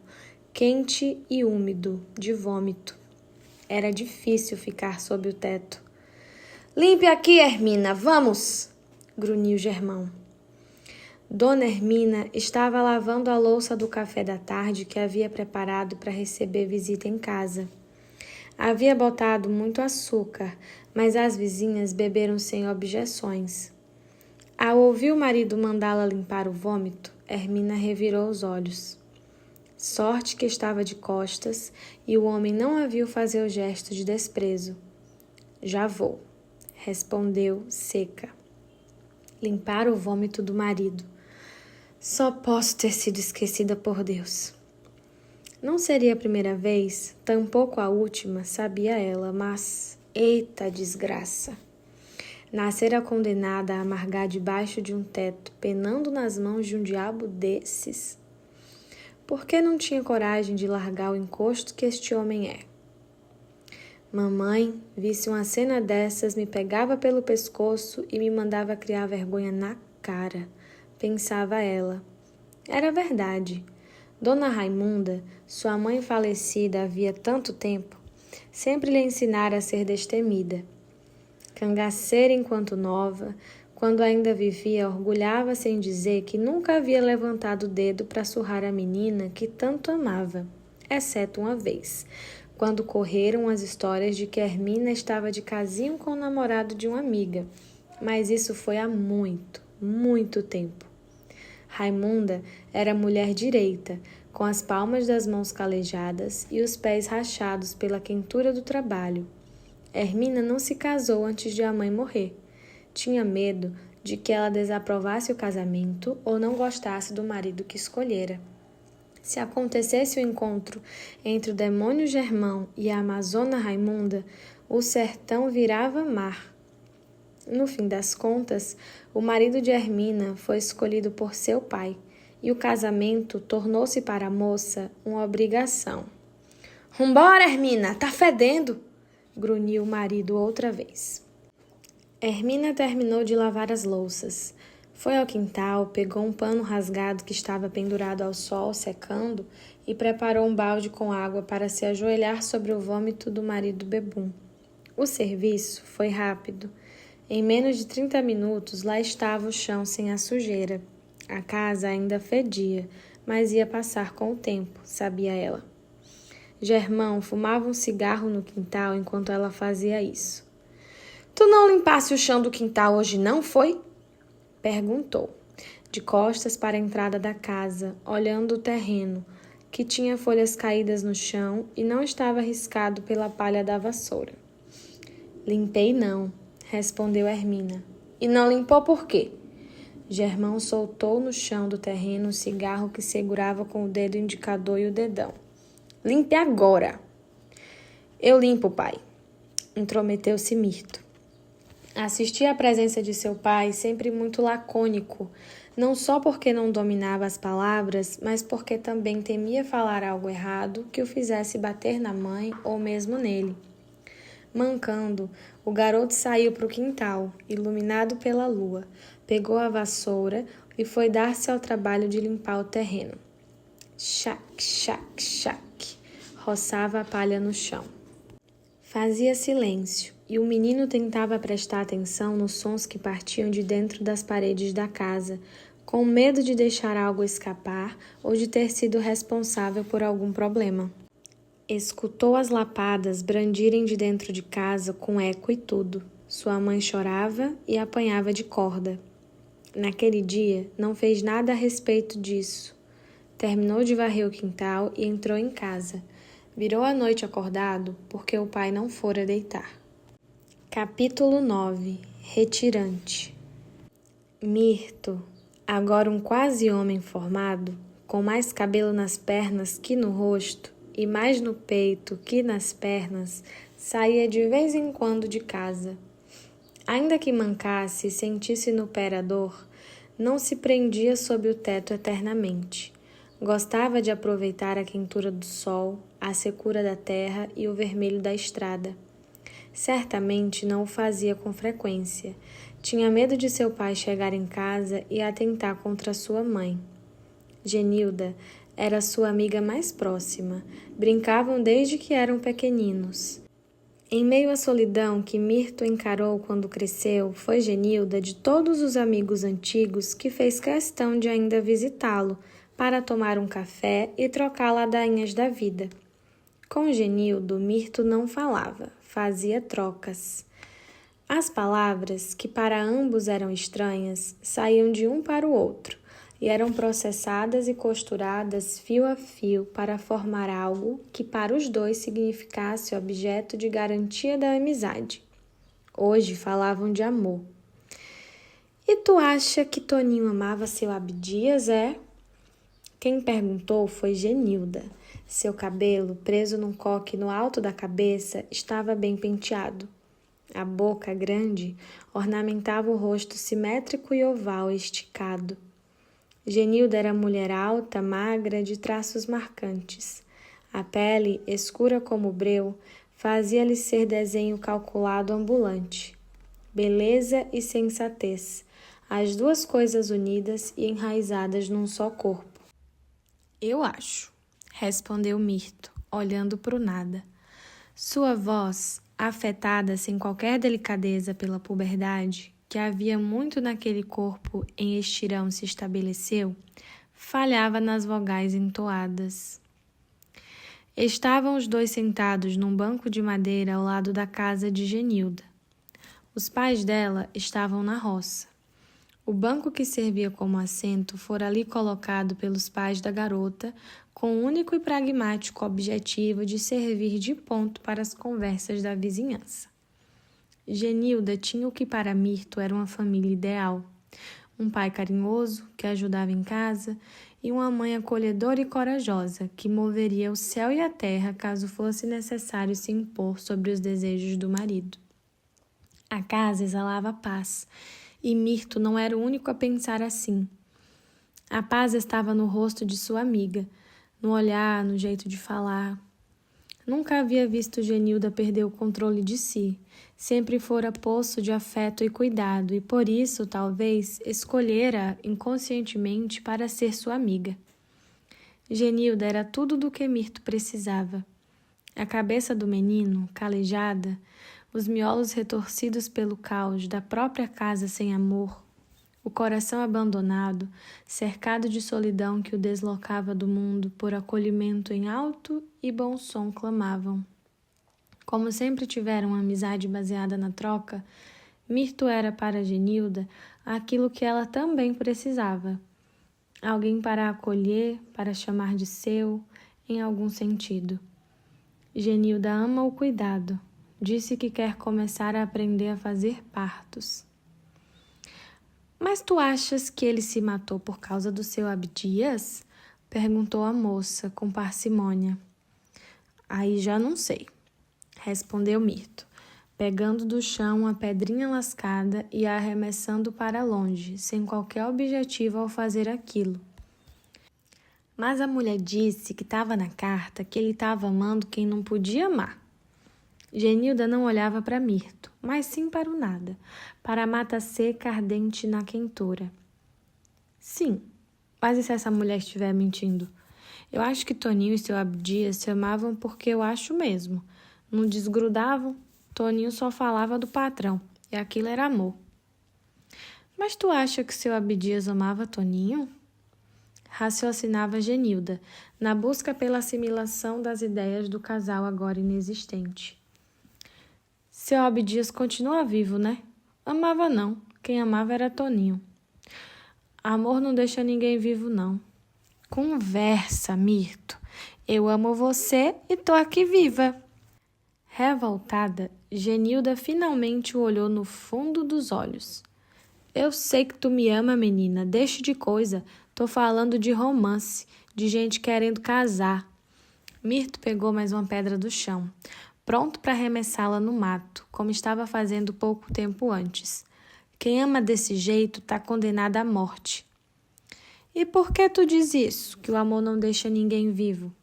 quente e úmido, de vômito. Era difícil ficar sob o teto. "Limpe aqui, Hermina, vamos!" grunhiu Germão. Dona Hermina estava lavando a louça do café da tarde que havia preparado para receber visita em casa. Havia botado muito açúcar, mas as vizinhas beberam sem objeções. Ao ouvir o marido mandá-la limpar o vômito, Hermina revirou os olhos. Sorte que estava de costas e o homem não a viu fazer o gesto de desprezo. "Já vou", respondeu seca. Limpar o vômito do marido. Só posso ter sido esquecida por Deus. Não seria a primeira vez, tampouco a última, sabia ela, mas... Eita desgraça! Nascera condenada a amargar debaixo de um teto, penando nas mãos de um diabo desses. Por que não tinha coragem de largar o encosto que este homem é? Mamãe, visse uma cena dessas, me pegava pelo pescoço e me mandava criar vergonha na cara, pensava ela. Era verdade. Dona Raimunda, sua mãe falecida havia tanto tempo, sempre lhe ensinara a ser destemida. Cangaceira enquanto nova, quando ainda vivia, orgulhava-se em dizer que nunca havia levantado o dedo para surrar a menina que tanto amava, exceto uma vez, quando correram as histórias de que Hermina estava de casinho com o namorado de uma amiga, mas isso foi há muito, muito tempo. Raimunda era mulher direita, com as palmas das mãos calejadas e os pés rachados pela quentura do trabalho. Hermina não se casou antes de a mãe morrer. Tinha medo de que ela desaprovasse o casamento ou não gostasse do marido que escolhera. Se acontecesse o encontro entre o demônio Germão e a amazona Raimunda, o sertão virava mar. No fim das contas, o marido de Hermina foi escolhido por seu pai, e o casamento tornou-se para a moça uma obrigação. "Vambora, Hermina, tá fedendo!" grunhiu o marido outra vez. Hermina terminou de lavar as louças. Foi ao quintal, pegou um pano rasgado que estava pendurado ao sol, secando, e preparou um balde com água para se ajoelhar sobre o vômito do marido bebum. O serviço foi rápido. Em menos de 30 minutos, lá estava o chão sem a sujeira. A casa ainda fedia, mas ia passar com o tempo, sabia ela. Germão fumava um cigarro no quintal enquanto ela fazia isso. "Tu não limpasse o chão do quintal hoje não, foi?" perguntou, de costas para a entrada da casa, olhando o terreno, que tinha folhas caídas no chão e não estava riscado pela palha da vassoura. "Limpei não", respondeu Hermina. "E não limpou por quê?" Germão soltou no chão do terreno o cigarro que segurava com o dedo indicador e o dedão. "Limpe agora!" "Eu limpo, pai", intrometeu-se Mirto. Assistia à presença de seu pai, sempre muito lacônico, não só porque não dominava as palavras, mas porque também temia falar algo errado que o fizesse bater na mãe ou mesmo nele. Mancando, o garoto saiu para o quintal, iluminado pela lua, pegou a vassoura e foi dar-se ao trabalho de limpar o terreno. Chac, chac, chac, roçava a palha no chão. Fazia silêncio, e o menino tentava prestar atenção nos sons que partiam de dentro das paredes da casa, com medo de deixar algo escapar ou de ter sido responsável por algum problema. Escutou as lapadas brandirem de dentro de casa com eco e tudo. Sua mãe chorava e apanhava de corda. Naquele dia, não fez nada a respeito disso. Terminou de varrer o quintal e entrou em casa. Virou a noite acordado porque o pai não fora deitar. Capítulo 9. Retirante. Mirto, agora um quase homem formado, com mais cabelo nas pernas que no rosto, e mais no peito que nas pernas, saía de vez em quando de casa. Ainda que mancasse e sentisse no pé a dor, não se prendia sob o teto eternamente. Gostava de aproveitar a quentura do sol, a secura da terra e o vermelho da estrada. Certamente não o fazia com frequência. Tinha medo de seu pai chegar em casa e atentar contra sua mãe. Genilda era sua amiga mais próxima. Brincavam desde que eram pequeninos. Em meio à solidão que Mirto encarou quando cresceu, foi Genilda, de todos os amigos antigos, que fez questão de ainda visitá-lo, para tomar um café e trocar ladainhas da vida. Com Genildo, Mirto não falava, fazia trocas. As palavras, que para ambos eram estranhas, saíam de um para o outro e eram processadas e costuradas fio a fio para formar algo que para os dois significasse objeto de garantia da amizade. Hoje falavam de amor. E tu acha que Toninho amava seu Abdias, é? Quem perguntou foi Genilda. Seu cabelo, preso num coque no alto da cabeça, estava bem penteado. A boca grande ornamentava o rosto simétrico e oval esticado. Genilda era mulher alta, magra, de traços marcantes. A pele, escura como breu, fazia-lhe ser desenho calculado ambulante. Beleza e sensatez, as duas coisas unidas e enraizadas num só corpo. Eu acho, respondeu Mirto, olhando para o nada. Sua voz, afetada sem qualquer delicadeza pela puberdade, que havia muito naquele corpo em estirão se estabeleceu, falhava nas vogais entoadas. Estavam os dois sentados num banco de madeira ao lado da casa de Genilda. Os pais dela estavam na roça. O banco que servia como assento fora ali colocado pelos pais da garota, com o único e pragmático objetivo de servir de ponto para as conversas da vizinhança. Genilda tinha o que para Mirto era uma família ideal. Um pai carinhoso, que ajudava em casa, e uma mãe acolhedora e corajosa, que moveria o céu e a terra caso fosse necessário se impor sobre os desejos do marido. A casa exalava paz, e Mirto não era o único a pensar assim. A paz estava no rosto de sua amiga, no olhar, no jeito de falar. Nunca havia visto Genilda perder o controle de si. Sempre fora poço de afeto e cuidado, e por isso, talvez, escolhera inconscientemente para ser sua amiga. Genilda era tudo do que Mirto precisava. A cabeça do menino, calejada, os miolos retorcidos pelo caos da própria casa sem amor, o coração abandonado, cercado de solidão que o deslocava do mundo por acolhimento em alto e bom som clamavam. Como sempre tiveram uma amizade baseada na troca, Mirto era para Genilda aquilo que ela também precisava. Alguém para acolher, para chamar de seu, em algum sentido. Genilda ama o cuidado. Disse que quer começar a aprender a fazer partos. Mas tu achas que ele se matou por causa do seu Abdias? Perguntou a moça com parcimônia. Aí já não sei, respondeu Mirto. pegando do chão uma pedrinha lascada e a arremessando para longe, sem qualquer objetivo ao fazer aquilo. Mas a mulher disse que estava na carta que ele estava amando quem não podia amar. Genilda não olhava para Mirto, mas sim para o nada, para a mata seca ardente na quentura. Sim, mas e se essa mulher estiver mentindo? Eu acho que Toninho e seu Abdias se amavam porque eu acho mesmo. Não desgrudavam, Toninho só falava do patrão, e aquilo era amor. Mas tu acha que seu Abdias amava Toninho? Raciocinava Genilda, na busca pela assimilação das ideias do casal agora inexistente. Seu Abdias continua vivo, né? Amava não, quem amava era Toninho. Amor não deixa ninguém vivo, não. Conversa, Mirto. Eu amo você e tô aqui viva. Revoltada, Genilda finalmente o olhou no fundo dos olhos. Eu sei que tu me ama, menina. Deixa de coisa. Tô falando de romance, de gente querendo casar. Mirto pegou mais uma pedra do chão, pronto para arremessá-la no mato, como estava fazendo pouco tempo antes. Quem ama desse jeito tá condenado à morte. E por que tu diz isso, que o amor não deixa ninguém vivo?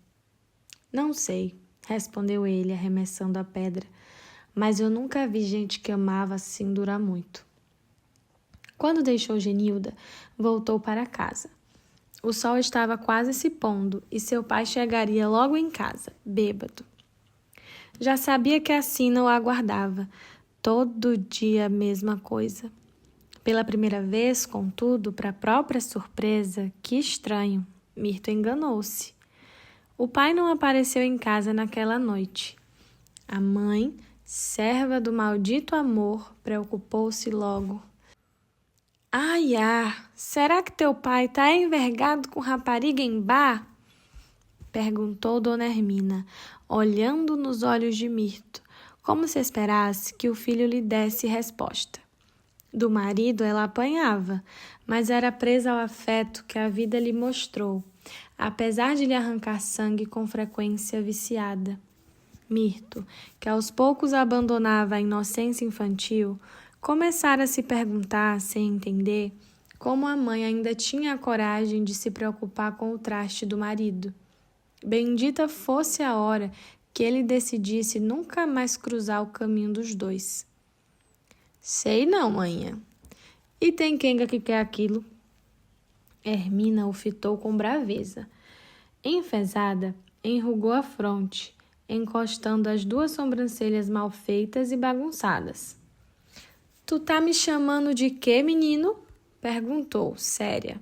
Não sei, respondeu ele, arremessando a pedra, mas eu nunca vi gente que amava assim durar muito. Quando deixou Genilda, voltou para casa. O sol estava quase se pondo e seu pai chegaria logo em casa, bêbado. Já sabia que a sina o aguardava, todo dia a mesma coisa. Pela primeira vez, contudo, para a própria surpresa, que estranho, Mirto enganou-se. O pai não apareceu em casa naquela noite. A mãe, serva do maldito amor, preocupou-se logo. Ai, será que teu pai está envergado com rapariga em bar? Perguntou Dona Hermina, olhando nos olhos de Mirto, como se esperasse que o filho lhe desse resposta. Do marido ela apanhava, mas era presa ao afeto que a vida lhe mostrou, apesar de lhe arrancar sangue com frequência viciada. Mirto, que aos poucos abandonava a inocência infantil, começara a se perguntar, sem entender, como a mãe ainda tinha a coragem de se preocupar com o traste do marido. Bendita fosse a hora que ele decidisse nunca mais cruzar o caminho dos dois. Sei não, manhã. E tem quenga que quer aquilo? Hermina o fitou com braveza. Enfesada, enrugou a fronte, encostando as duas sobrancelhas mal feitas e bagunçadas. Tu tá me chamando de quê, menino? Perguntou, séria.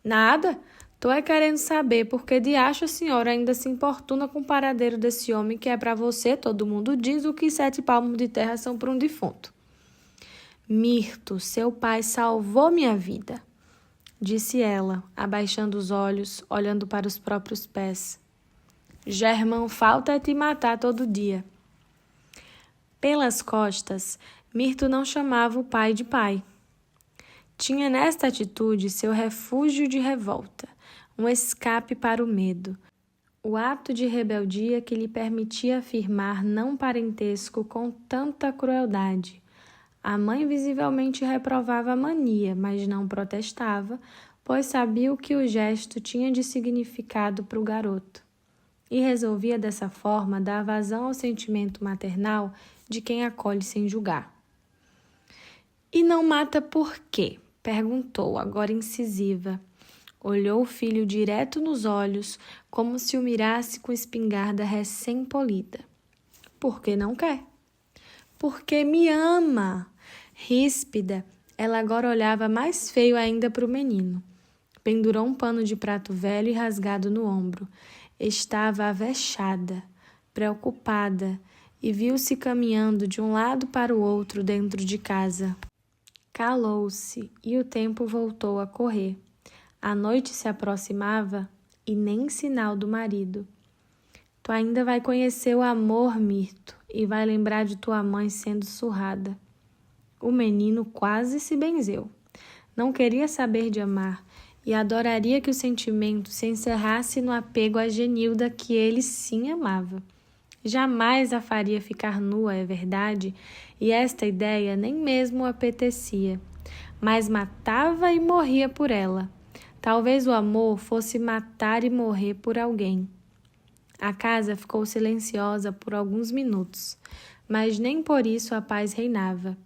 Nada. Tô é querendo saber por que de acho a senhora ainda se importuna com o paradeiro desse homem que é pra você, todo mundo diz, o que 7 palmos de terra são para um defunto. Mirto, seu pai salvou minha vida, disse ela, abaixando os olhos, olhando para os próprios pés. Germão, falta é te matar todo dia. Pelas costas, Mirto não chamava o pai de pai. Tinha nesta atitude seu refúgio de revolta, um escape para o medo, o ato de rebeldia que lhe permitia afirmar não parentesco com tanta crueldade. A mãe visivelmente reprovava a mania, mas não protestava, pois sabia o que o gesto tinha de significado para o garoto. E resolvia dessa forma dar vazão ao sentimento maternal de quem acolhe sem julgar. E não mata por quê? Perguntou, agora incisiva. Olhou o filho direto nos olhos, como se o mirasse com espingarda recém-polida. Por que não quer? Porque me ama. Ríspida, ela agora olhava mais feio ainda para o menino. Pendurou um pano de prato velho e rasgado no ombro. Estava avexada, preocupada, e viu-se caminhando de um lado para o outro dentro de casa. Calou-se e o tempo voltou a correr. A noite se aproximava e nem sinal do marido. Tu ainda vai conhecer o amor, Mirto, e vai lembrar de tua mãe sendo surrada. O menino quase se benzeu. Não queria saber de amar e adoraria que o sentimento se encerrasse no apego a Genilda que ele sim amava. Jamais a faria ficar nua, é verdade, e esta ideia nem mesmo o apetecia, mas matava e morria por ela. Talvez o amor fosse matar e morrer por alguém. A casa ficou silenciosa por alguns minutos, mas nem por isso a paz reinava.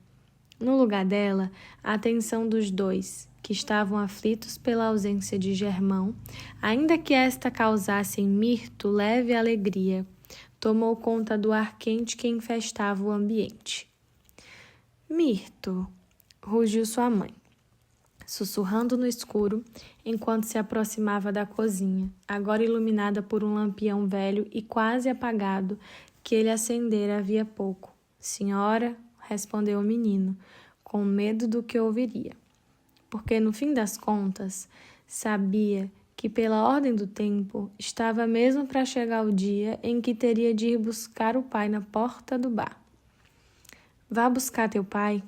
No lugar dela, a atenção dos dois, que estavam aflitos pela ausência de Germão, ainda que esta causasse em Mirto leve alegria, tomou conta do ar quente que infestava o ambiente. Mirto, rugiu sua mãe, sussurrando no escuro, enquanto se aproximava da cozinha, agora iluminada por um lampião velho e quase apagado que ele acendera havia pouco. Senhora, respondeu o menino, com medo do que ouviria, porque no fim das contas sabia que pela ordem do tempo estava mesmo para chegar o dia em que teria de ir buscar o pai na porta do bar. Vá buscar teu pai.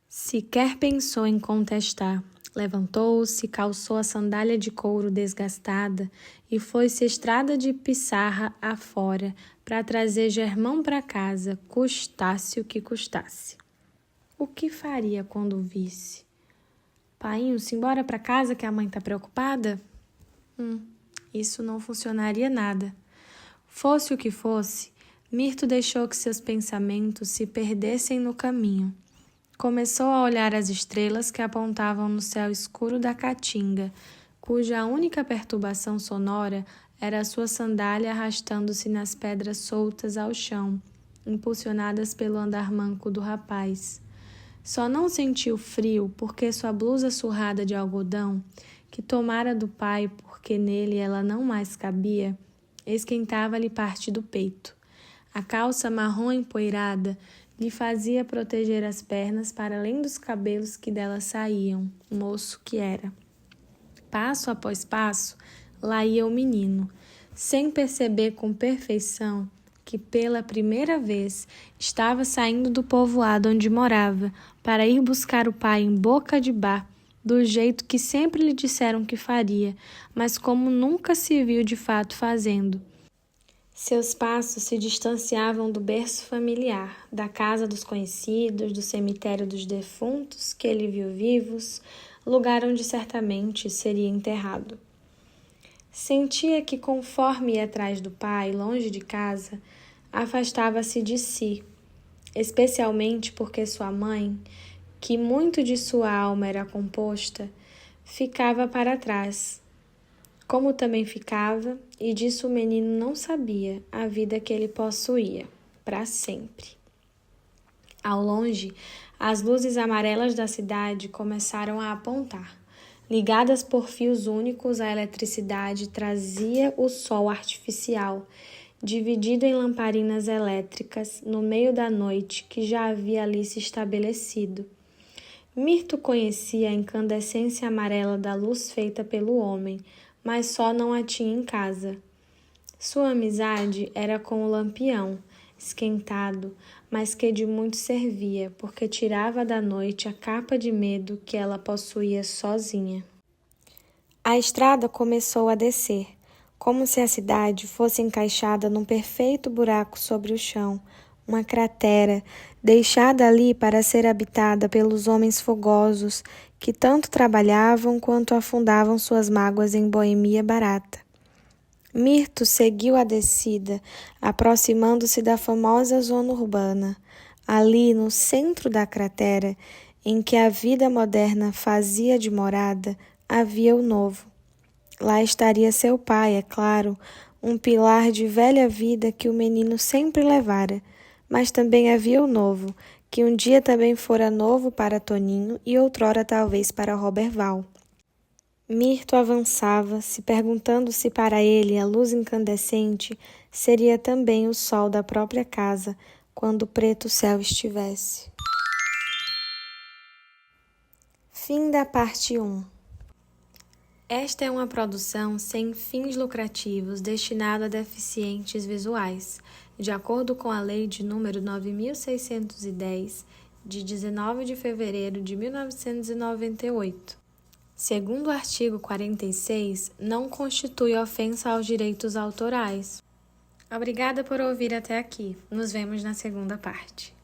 Sequer pensou em contestar. Levantou-se, calçou a sandália de couro desgastada e foi-se estrada de pissarra afora para trazer Germão para casa, custasse o que custasse. O que faria quando o visse? Painho, simbora para casa que a mãe está preocupada? Isso não funcionaria nada. Fosse o que fosse, Mirto deixou que seus pensamentos se perdessem no caminho. Começou a olhar as estrelas que apontavam no céu escuro da caatinga, cuja única perturbação sonora era a sua sandália arrastando-se nas pedras soltas ao chão, impulsionadas pelo andar manco do rapaz. Só não sentiu frio porque sua blusa surrada de algodão, que tomara do pai porque nele ela não mais cabia, esquentava-lhe parte do peito. A calça marrom empoeirada lhe fazia proteger as pernas para além dos cabelos que dela saíam, moço que era. Passo após passo, lá ia o menino, sem perceber com perfeição que pela primeira vez estava saindo do povoado onde morava para ir buscar o pai em boca de bar, do jeito que sempre lhe disseram que faria, mas como nunca se viu de fato fazendo. Seus passos se distanciavam do berço familiar, da casa dos conhecidos, do cemitério dos defuntos que ele viu vivos, lugar onde certamente seria enterrado. Sentia que, conforme ia atrás do pai, longe de casa, afastava-se de si, especialmente porque sua mãe, que muito de sua alma era composta, ficava para trás, como também ficava, e disso o menino não sabia, a vida que ele possuía, para sempre. Ao longe, as luzes amarelas da cidade começaram a apontar. Ligadas por fios únicos, a eletricidade trazia o sol artificial, dividido em lamparinas elétricas, no meio da noite que já havia ali se estabelecido. Mirto conhecia a incandescência amarela da luz feita pelo homem, mas só não a tinha em casa. Sua amizade era com o lampião, esquentado, mas que de muito servia, porque tirava da noite a capa de medo que ela possuía sozinha. A estrada começou a descer, como se a cidade fosse encaixada num perfeito buraco sobre o chão, uma cratera, deixada ali para ser habitada pelos homens fogosos que tanto trabalhavam quanto afundavam suas mágoas em boemia barata. Mirto seguiu a descida, aproximando-se da famosa zona urbana. Ali, no centro da cratera, em que a vida moderna fazia de morada, havia o novo. Lá estaria seu pai, é claro, um pilar de velha vida que o menino sempre levara, mas também havia o novo, que um dia também fora novo para Toninho e outrora talvez para Roberval. Mirto avançava, se perguntando se para ele a luz incandescente seria também o sol da própria casa, quando o preto céu estivesse. Fim da parte 1. Esta é uma produção sem fins lucrativos destinada a deficientes visuais, de acordo com a Lei de número 9.610, de 19 de fevereiro de 1998. Segundo o artigo 46, não constitui ofensa aos direitos autorais. Obrigada por ouvir até aqui. Nos vemos na segunda parte.